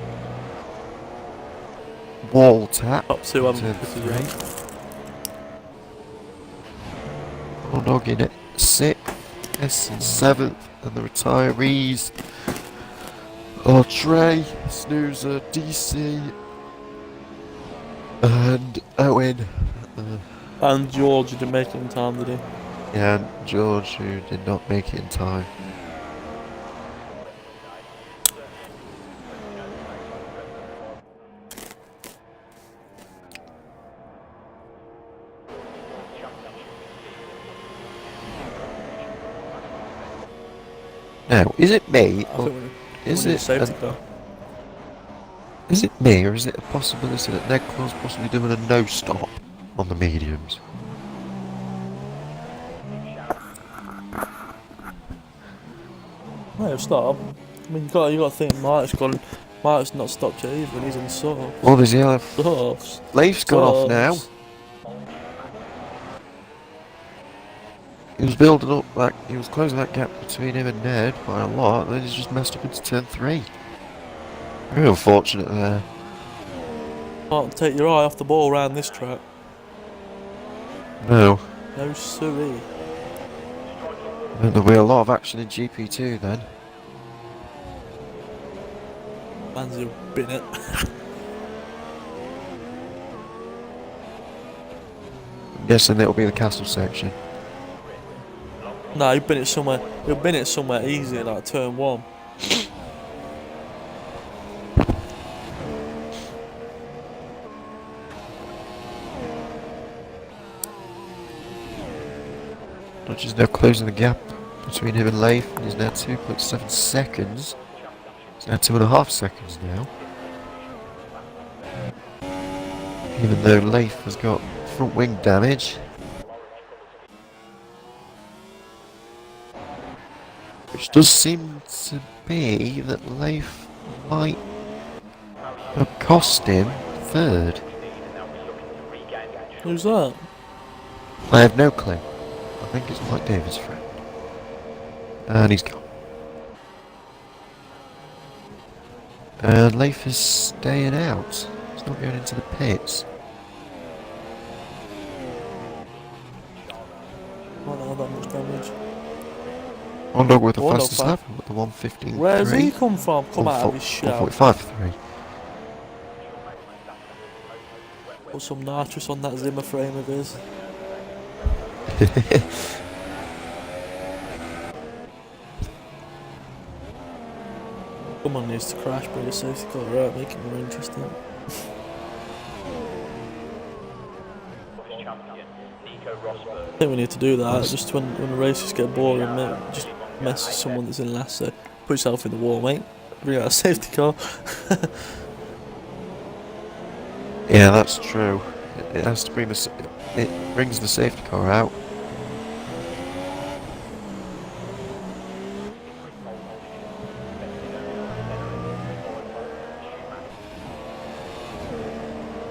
wall tap. Up to turn 3. Bulldog in at 6th, S in 7th, and the retirees are Trey, Snoozer, DC, and Owen. And George didn't make it in time, did he? Yeah, and George, who did not make it in time. Now, is it me, or is it me, or is it a possibility that Necklaw's possibly doing a no stop on the mediums? Might have stopped. I mean, you got to think Mark's not stopped yet either, and he's in softs. Oh, there's the Softs. Leif's gone off now. He was building up that, he was closing that gap between him and Ned by a lot, and then he's just messed up into turn 3. Very unfortunate there. Can't take your eye off the ball around this track. No. No siree. There'll be a lot of action in GP2 then. Man's a bin it. I'm guessing it'll be the castle section. No, he'll bin it somewhere easy, like turn 1. Dodge is now closing the gap between him and Leif, and he's now 2.7 seconds. He's now 2.5 seconds now. Even though Leif has got front wing damage. Which does seem to be that Leif might have cost him third. Who's that? I have no clue. I think it's Mike Davis' friend. And he's gone. And Leif is staying out. He's not going into the pits. I don't have that much damage. One dog with the One fastest dog lap with the 1:15.3. Where's he come from? Come out of his shell. 1:45.3. Put some nitrous on that Zimmer frame of his. Someone needs to crash, but the safety car out, make it more interesting. I think we need to do that. Just when the races get boring, mate, just mess with someone that's in last. So put yourself in the wall, mate. Bring out a safety car. Yeah, that's true. It has to bring it brings the safety car out.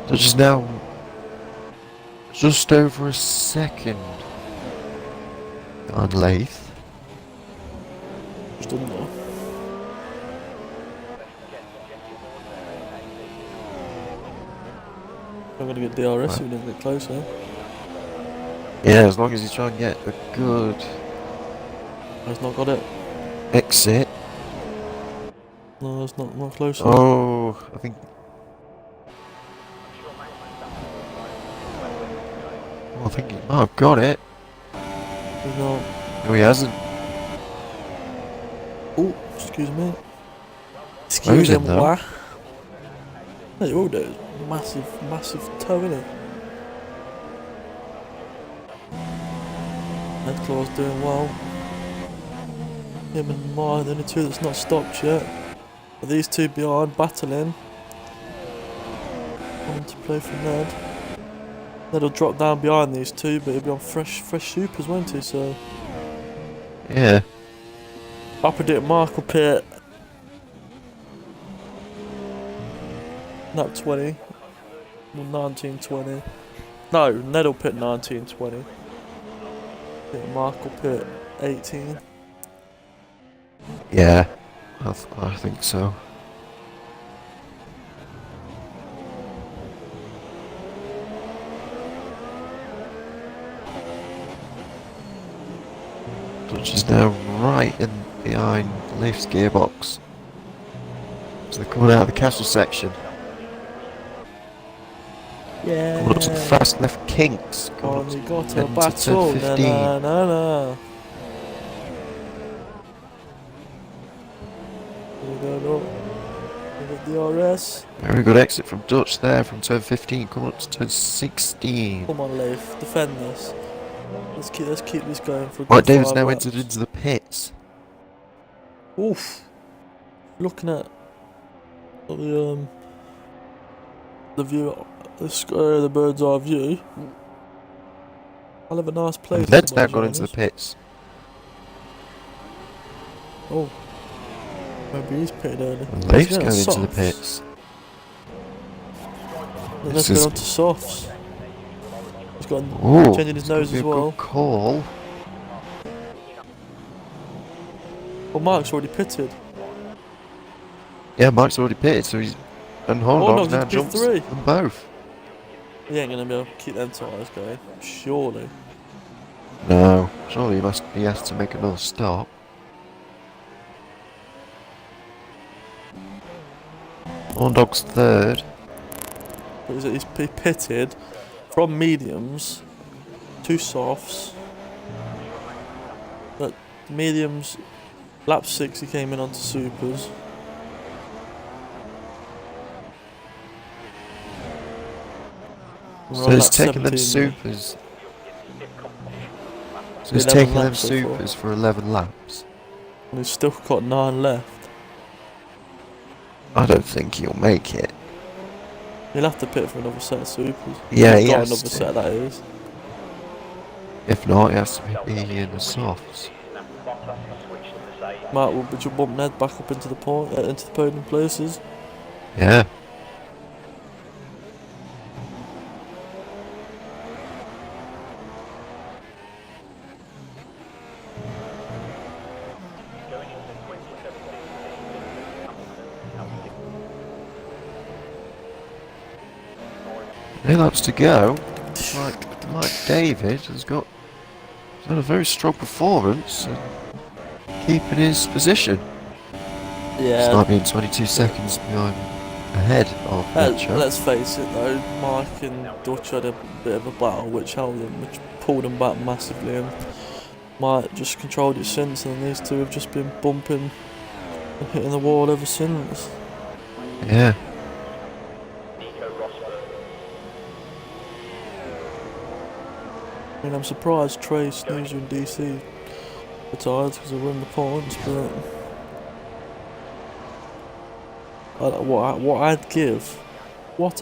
Which is now just over a second on Lath. Just under. I'm gonna get DRS if we don't get closer. Yeah, as long as you try and get a good He's not got it. exit. No, it's not close enough. Oh, I think. Oh, I think he might have got it. He's not. No, he hasn't. Oh, excuse me. Excuse Losing, him, though. wah. Hey, you all do. Massive toe in it. Medclaw's doing well. Him and Mine, the only two that's not stopped yet. But these two behind, battling. Wanting to play for Ned. Ned'll drop down behind these two, but he'll be on fresh supers, won't he? So Yeah. I predict Mark will pit not 20. Well, 19-20. No, Ned will pit 19-20. I think Mark will pit 18. Yeah. I think so. Which is now right in behind Leaf's gearbox. So they're coming out of the castle section. Yeah. Coming up to the fast left kinks. Coming up Only to got a heading to battle. turn Na 15. na na na. Here we go, look. We got DRS. Very good exit from Dutch there from turn 15. Coming up to turn 16. Come on, Leif, defend this. Let's keep this going for a Right, good David's 5 now laps. entered into the pits. Oof. Looking at the view, the bird's eye view. I'll have a nice place. And Ned's now got into the pits. Oh, maybe he's pitted early. And He's Leif's going going into the softs. pits. Then This let's is- go on to softs. He's got Ooh, changing his this could nose be as a well. good call. Well, Mark's already pitted. Yeah, Mike's already pitted, so he's... And Oh, no, Horndog's he's now jumps P3. them both. He ain't gonna be able to keep them tyres going, surely. No, surely he has to make another stop. Horndog's third. But he's pitted from mediums to softs. But mediums, lap 6 he came in onto supers. We're So on he's lap taking them 17 now. supers. So he's 11 taking them laps so far. supers for 11 laps. And he's still got 9 left. I don't think he'll make it. He'll have to pit for another set of supers. Yeah, He's he got has another to. set, that is. If not, he has to be in the softs. Mark will bump Ned back up into the into the podium places. Yeah. Eight laps to go. Like David has had a very strong performance and keeping his position. Yeah. Despite being 22 seconds ahead of Nacho. Let's face it though, Mike and Dutch had a bit of a battle which pulled them back massively, and Mike just controlled it since, and these two have just been bumping and hitting the wall ever since. Yeah. I mean, I'm surprised Trey, Snoozer and DC retired because they won the points, but what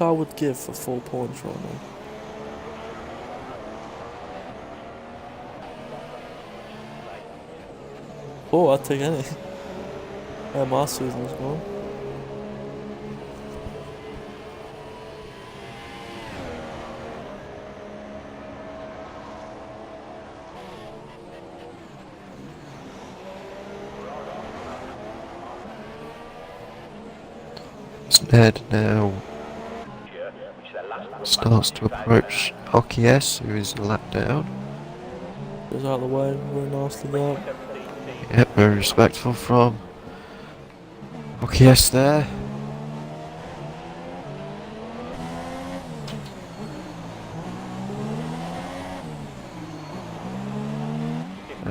I would give for 4 points right now. Oh, I'd take any. My season's gone. Ned now which is their last one starts to approach Okies, who is a lap down. Goes out of the way, very nicely there. 17 team. Yep, very respectful from Okies there.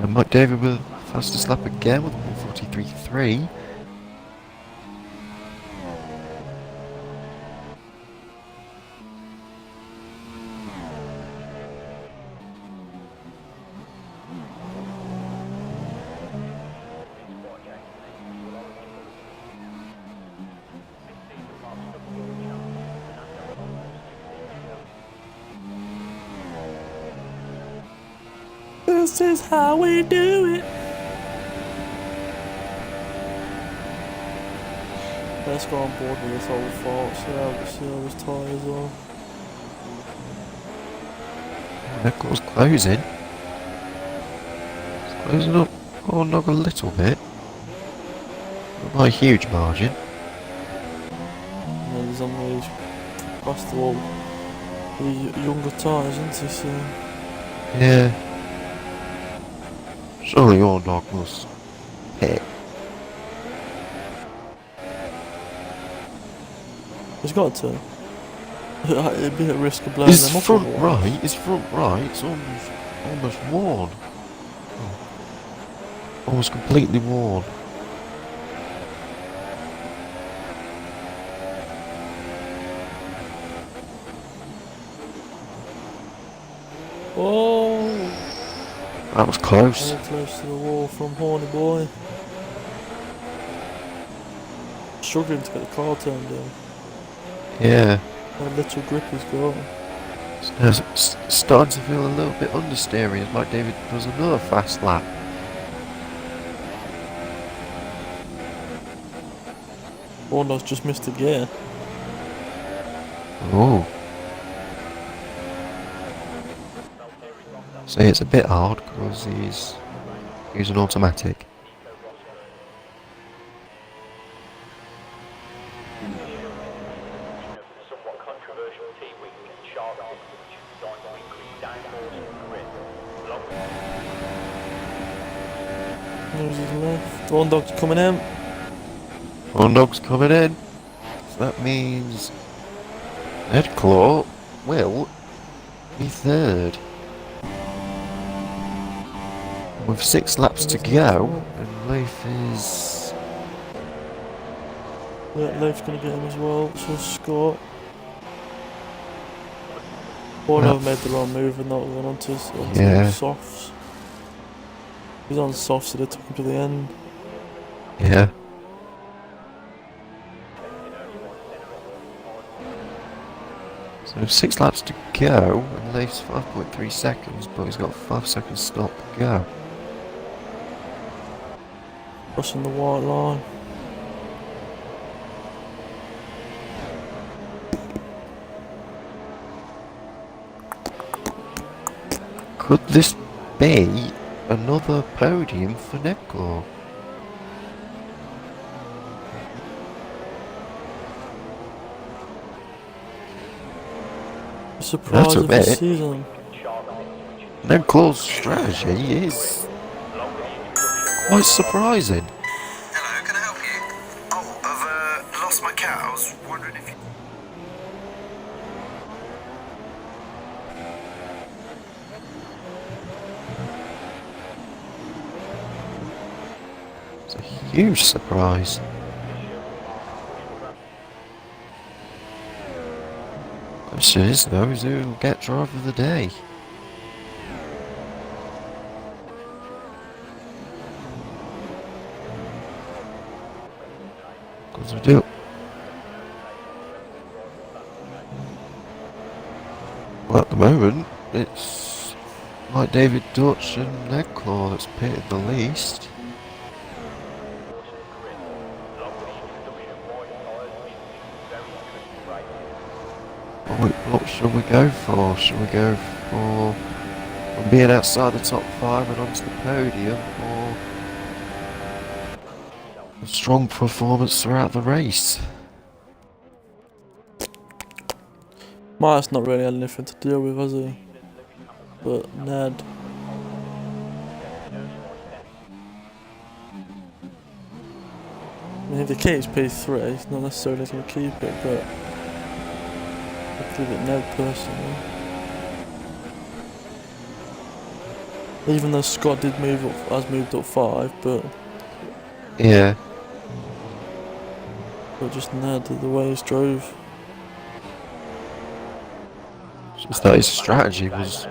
Mike David with fastest lap again with 1:43.3. This is how we do it. Let's go on board with this old fart, see how this tyres are. Nichols closing. It's closing up on a little bit. Not by a huge margin. And he's on these past all the younger tyres, isn't he? So Yeah. Surely your dog must pit. he's got to. It'd be at risk of blowing His them up. front otherwise. right, his front right's almost worn. Almost completely worn. Oh, That was close. very close to the wall from Horny Boy. Struggling to get the car turned in. Yeah. How little grip he's got. It's starting to feel a little bit understeering as Mike David does another fast lap. Orno's just missed a gear. Oh. So it's a bit hard because he's using automatic. Somewhat controversial T-wing Charlotte, which is designed to increase downforce and grip. There's his left. One dog's coming in. One dog's coming in. So that means Ed Claw will be third. With 6 laps to go, and Leif is... Yeah, Leif's going to get him as well. So Scott. Orno made the wrong move and not gone onto Yeah. softs. He's on softs, so they took him to the end. Yeah. So 6 laps to go, and Leif's 5.3 seconds, but he's got 5 seconds stop to go. Crossing the white line. Could this be another podium for Necklaw? Surprise of the admit. season. Necklaw's strategy is quite surprising. Hello, can I help you? Oh, I've lost my cat. I was wondering if you... It's a huge surprise. Question is though, is who will get driver of the day? Because we do. Well, at the moment, it's like David Dutch and Necklaw that's pitted the least. What should we go for? Should we go for being outside the top 5 and onto the podium, or a strong performance throughout the race? Mark's not really had anything to deal with, has he? But Ned. I mean, if he keeps P3, he's not necessarily going to keep it, but I'd give it Ned personally. Even though Scott has moved up 5, but Yeah. just Ned, the way he's drove. Just that his strategy was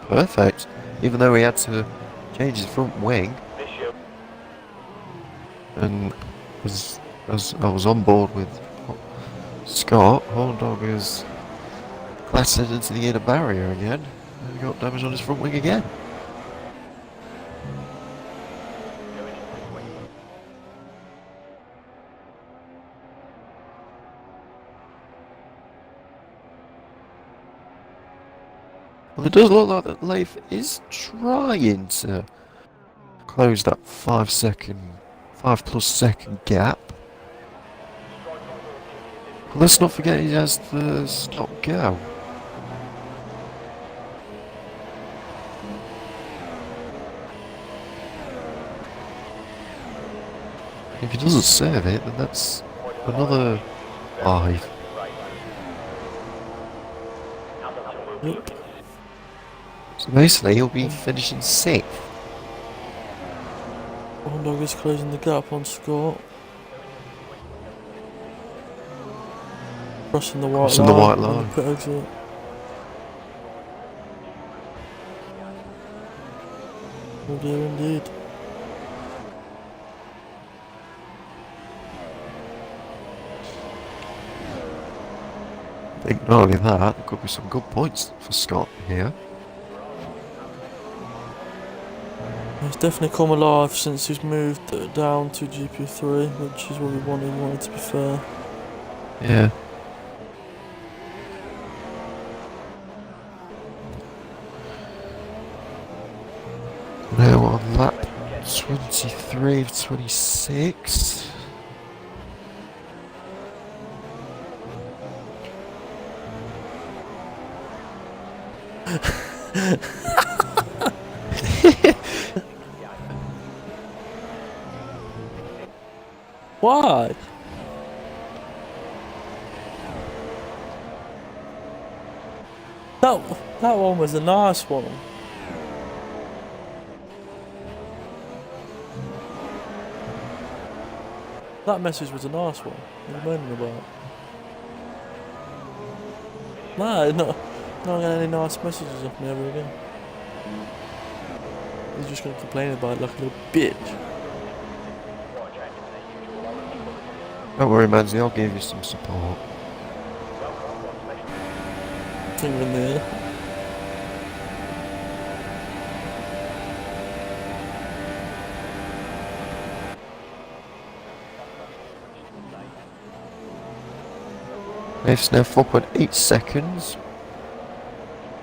perfect. Even though he had to change his front wing. And as I was on board with Scott, Horn Dog is clattered into the inner barrier again. And he got damage on his front wing again. Well, it does look like that Leif is trying to close that 5+ second gap. But let's not forget he has the stop go. If he doesn't serve it, then that's another 5. Yep. So basically he'll be finishing 6th. Dog is closing the gap on Scott. Crossing the white line. On the pit exit. Oh dear indeed. I think not only that, there could be some good points for Scott here. He's definitely come alive since he's moved down to GP3, which is what we wanted to be fair. Yeah. Now on lap 23 of 26. Why? That one was a nice one. That message was a nice one. What are you moaning about? Nah, not getting any nice messages off me ever again. He's just gonna complain about it like a little bitch. Don't worry, Manzi, I'll give you some support. Finger in the air. Leif's now 4.8 seconds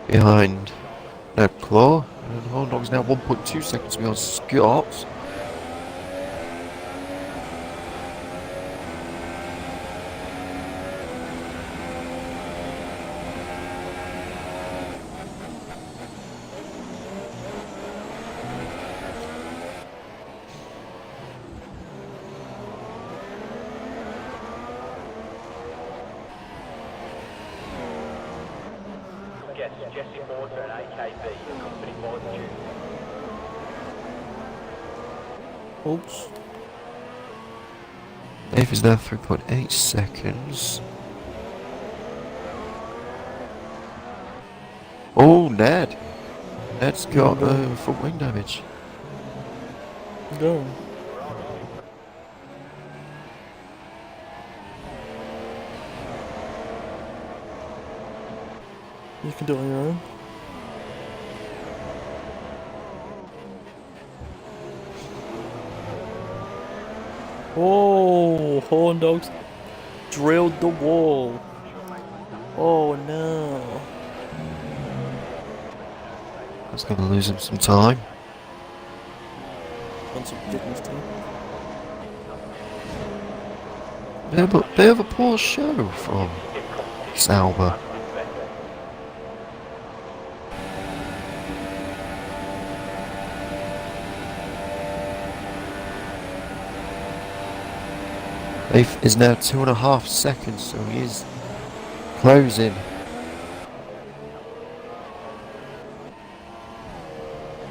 behind Ned Claw, and Horn Dog's now 1.2 seconds behind Scott. Jesse Porter and AKB accompanied by the Duke. Oops. Leif is now 3.8 seconds. Oh, Ned! Ned's got front wing damage. Go. You can do it on your own. Oh, Horn Dogs drilled the wall. Oh no. That's going to lose him some time. That's a big mistake. Yeah, but bit of a poor show from Sauber. Leif is now 2.5 seconds, so he is closing.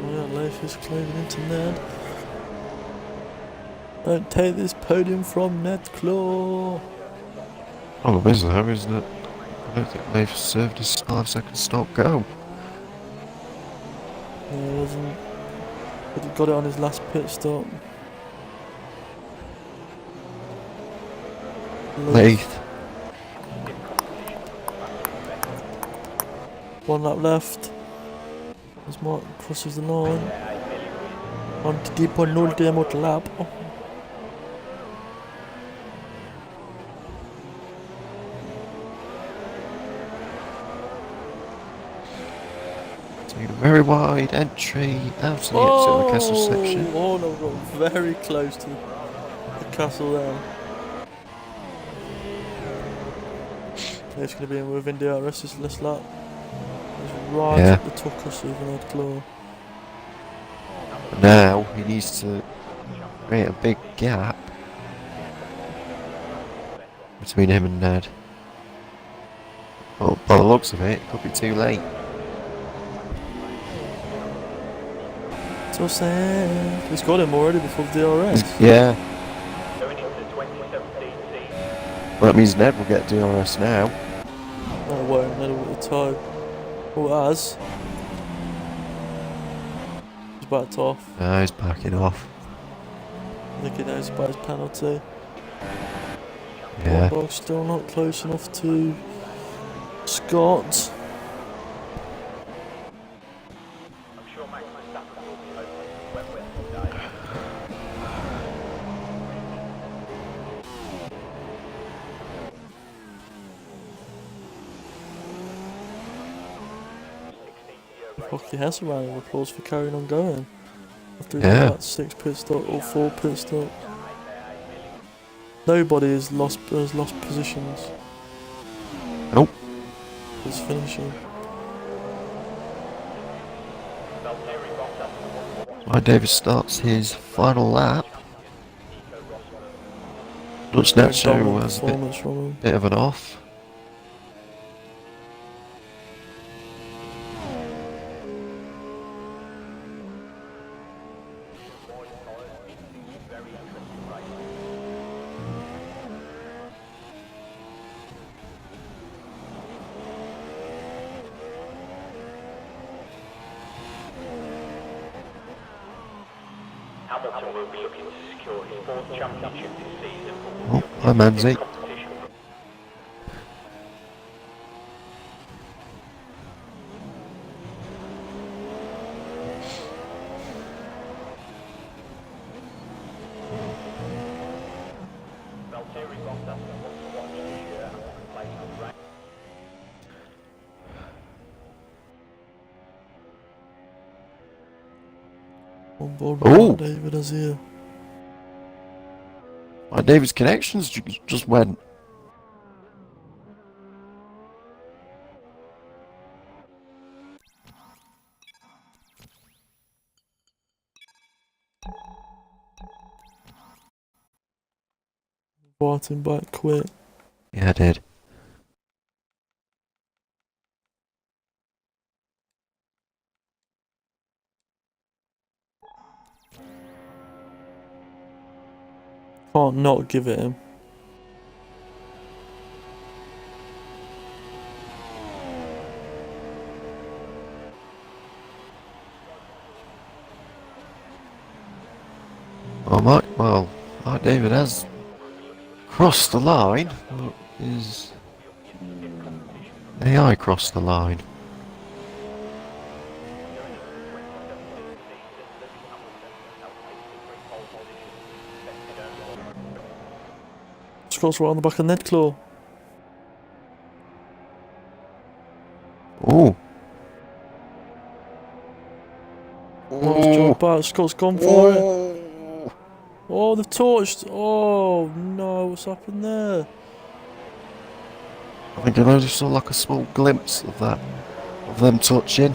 Oh yeah, Leif is closing into Ned. Don't take this podium from Ned Claw. Problem is though, is that I don't think Leif served his 5-second stop go. Yeah, he hasn't. But he got it on his last pit stop. Leif. One lap left. As Mark crosses the line. On to deep on l'ultimo lap. Oh. Taking a very wide entry out of the exit of the castle section. Oh no, we got very close to the castle there. It's going to be in within DRS this lap. He's right Yeah. at the tuchus of Ned Claw. Now he needs to create a big gap between him and Ned. Well, by the looks of it, it could be too late. So sad. He's got him already before the DRS. Yeah, Going into the 2017 season. well that means Ned will get DRS now. No, it won't. Ned will get the toe. Oh, it has. He's backed off. No, he's backing off. I think he knows about his penalty. Yeah. Bulldog's still not close enough to Scott. I'm sure Max Verstappen will be hoping when we're today. Hockey has a round of applause for carrying on going. After Yeah. about 6 pit stop or 4 pit stop. Nobody has lost positions. Nope. It's finishing. Why Davis starts his final lap. Dutch Nacho Dominant has a performance from him. bit of an off. Hamilton will be looking to secure his 4th championship this season. Oh, hi Manzi. Competition. Valtteri Bottas wants to watch this year and wants to play on the rank. On board Ooh. with David as here. Why David's connections just went. Barton back quick. Yeah, I did. Can't not give it him. Mark David has crossed the line, but is AI crossed the line? Scott's right on the back of Ned Claw. Ooh. Nice job out. Scott's gone for it. Oh, they've torched. Oh no, what's happened there? I think I only saw like a small glimpse of that, of them touching.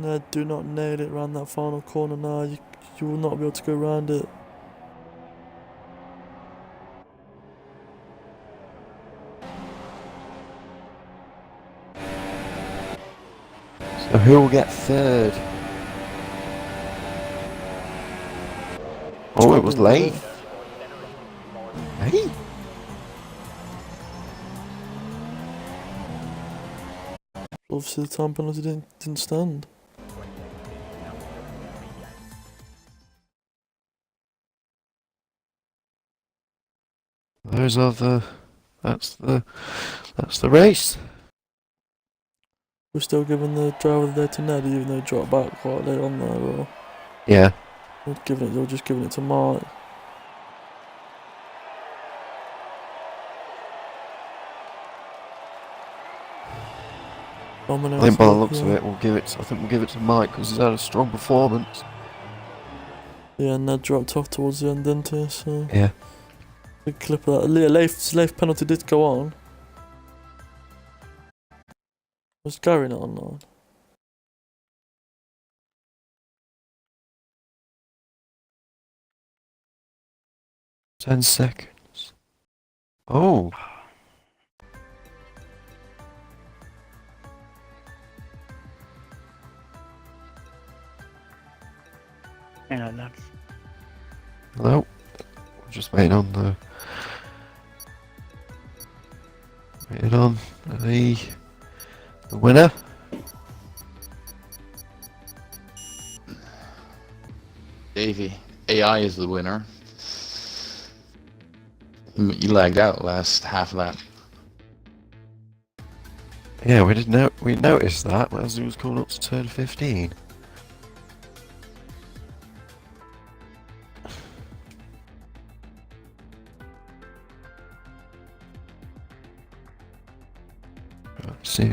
No, do not nail it around that final corner now. You will not be able to go around it. So who will get third? Oh, it was late. Hey? Obviously, the time penalty didn't stand. Those are that's the race. We're still giving the driver of the day to Ned, even though he dropped back quite late on there, or Yeah. they're just giving it to Mark. I think by the looks of it, we'll give it. I think we'll give it to Mike because he's had a strong performance. Yeah, Ned dropped off towards the end, didn't he? So Yeah. big clip of that. Leif penalty did go on. Was Gary not online? 10 seconds. Oh. Hello, lads. Hello. We're just waiting on the winner. Davey, AI is the winner. You lagged out last half lap. Yeah, we noticed that as he was coming up to turn 15. Let's see,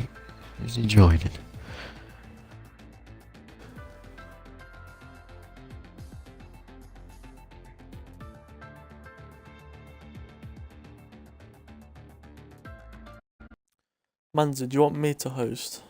is he joining? Manzi, do you want me to host?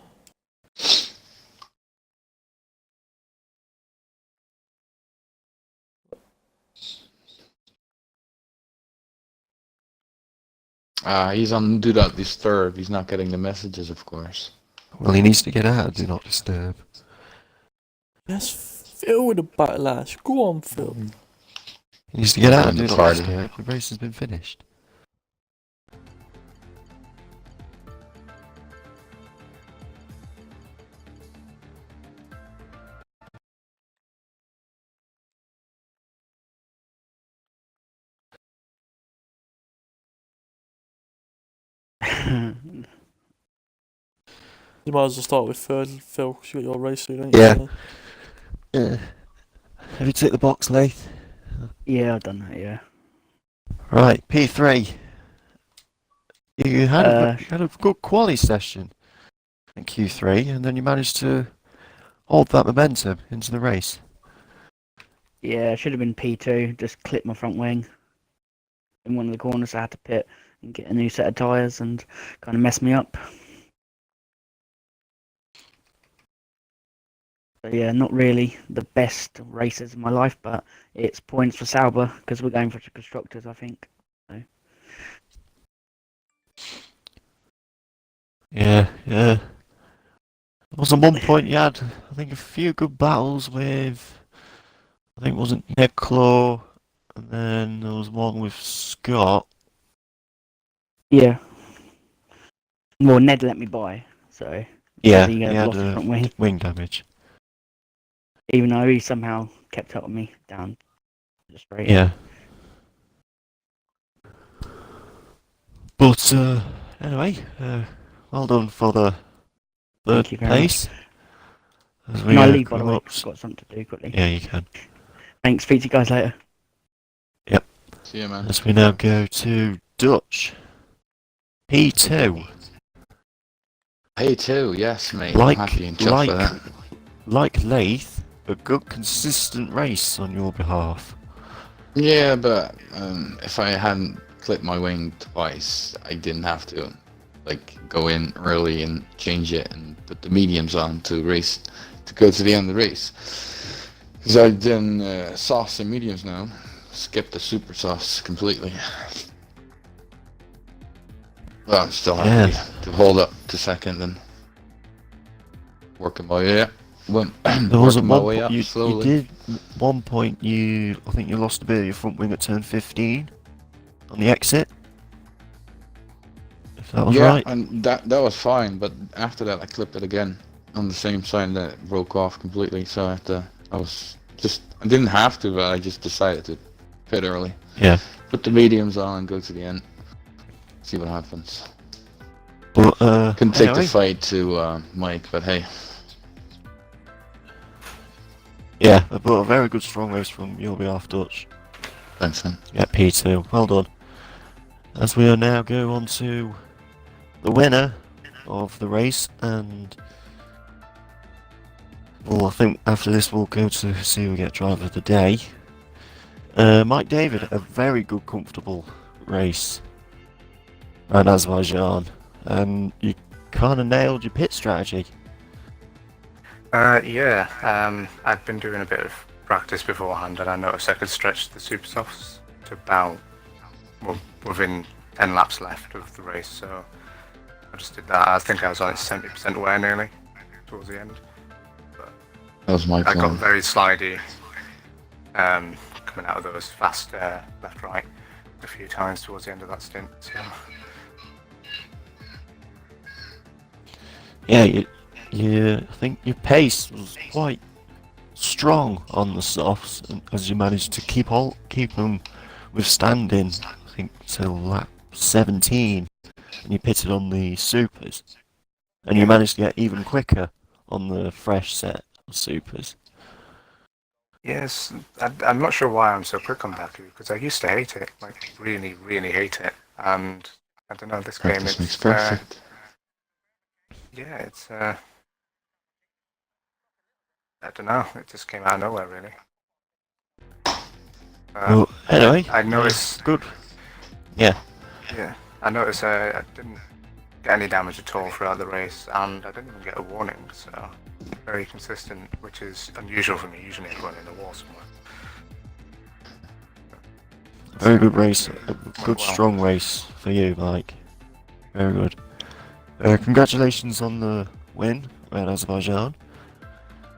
He's on Do Not Disturb. He's not getting the messages, of course. Well, he needs to get out of Do Not Disturb. Yes, Phil with a backlash. Go on, Phil. He needs to get out of Do the Not party. Disturb. The race has been finished. You might as well start with third, Phil, because you got your race suit, don't you? Yeah. So- Yeah. Have you ticked the box, Lath? Yeah, I've done that, yeah. Right, P3. You had a good quali session in Q3, and then you managed to hold that momentum into the race. Yeah, it should have been P2. Just clipped my front wing in one of the corners. I had to pit and get a new set of tyres and kind of messed me up. So yeah, not really the best races in my life, but it's points for Sauber because we're going for the constructors, I think. So. Yeah. There was at one point you had, I think, a few good battles with, I think it wasn't Ned Claw, and then there was one with Scott. Yeah. Well, Ned let me buy, so Yeah, he he had lost his front wing, wing damage. even though he somehow kept up with me down the straight. Yeah. But anyway, well done for the third Thank you very place. As we, Can I leave, by the come way? up 'Cause I've got something to do quickly. Yeah, you can. Thanks, speak to you guys later. See you, man. As we now go to Dutch. P2. P2, yes, mate. Like- I'm happy and chuffed with that. Like Lath, a good consistent race on your behalf. Yeah, but if I hadn't clipped my wing twice, I didn't have to go in early and change it and put the mediums on to to go to the end of the race. Because I've done sauce and mediums now. Skipped the super sauce completely. Well, I'm still happy to hold up to second and working my way up. There was at Working my one way point up you slowly. did one point I think you lost a bit of your front wing at turn 15 on the exit. If that was Yeah, right. and that was fine, but after that I clipped it again on the same side that it broke off completely. So I didn't have to, but I just decided to pit early. Yeah. Put the mediums on and go to the end. See what happens. But Couldn't take anyway, the fight to Mike, but hey. yeah, but a very good strong race from your behalf, Dutch. Thanks, man. Yeah, P2. Well done. As we are now go on to the winner of the race, and well, I think after this we'll go to see who we get driver of the day. Mike David, a very good, comfortable race around Azerbaijan, and you kind of nailed your pit strategy. Yeah, I'd been doing a bit of practice beforehand, and I noticed I could stretch the super softs to about within 10 laps left of the race, so I just did that. I think I was on 70% wear nearly towards the end. But That was my I got plan. very slidey coming out of those fast left-right a few times towards the end of that stint. So. Yeah, I think your pace was quite strong on the softs, and as you managed to keep them withstanding, I think till lap 17, and you pitted on the supers, and you managed to get even quicker on the fresh set of supers. Yes, I'm not sure why I'm so quick on Baku, because I used to hate it, like really, really hate it, and I don't know, this game Practice it's makes perfect. yeah, it's I don't know, it just came out of nowhere really. Well, anyway, I noticed. good. Yeah. Yeah, I noticed I didn't get any damage at all throughout the race, and I didn't even get a warning, so very consistent, which is unusual for me. Usually I run in the wall somewhere. Very good race. A good, well. strong race for you, Mike. Very good. Congratulations on the win around Azerbaijan.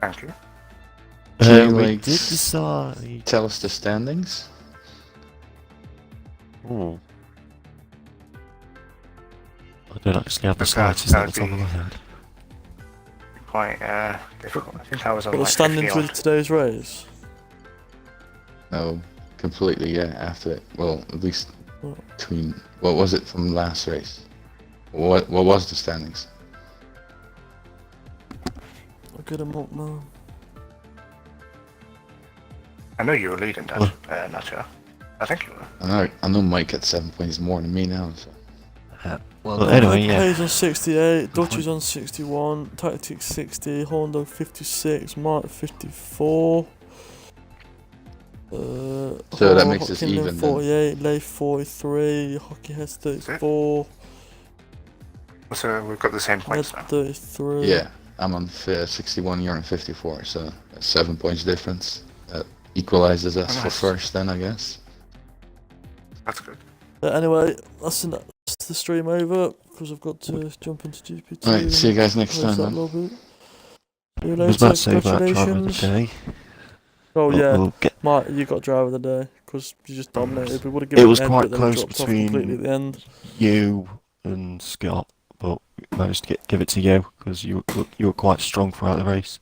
Thank you. Can you, We like, did decide. Tell us the standings. Oh. I don't actually have the Okay, slightest at that'd the top of be- my head. Quite difficult. I think I was on What the like standings 50 with odd. today's race? No, completely, yeah, after it. Well, at least What? between... What was it from last race? What was the standings? I'll get them up now. I know you were leading, Dad. Nacho. I think you were. I know Mike had 7 points more than me now, so... Well, anyway, yeah. Hayes on 68, Dutch is on 61, Tactic 60, Honda 56, Mark 54. So that makes us Hockenlin even then. 48, Leif 43, Hockey Heads 34, So we've got the same Ned points now. 33. Yeah, I'm on 61, you're on 54, so that's 7 points difference. That equalizes us for Nice. first then, I guess. That's good. Anyway, that's the stream over because I've got to jump into GP2. Alright, see you guys next Close time, that man. lobby. See you I was about later, to say about driver of the congratulations. day. Oh but yeah, we'll get- Mark, you got driver of the day because you just dominated. We would have It given was Ed, quite but then close dropped off between- completely at the end. you and Scott, but we managed to give it to you because you were quite strong throughout the race.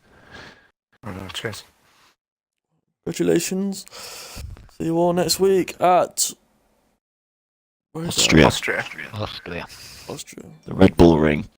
Oh, no, cheers. Congratulations. See you all next week at where is that? Austria. Austria. Austria. Austria. The Red Bull Ring.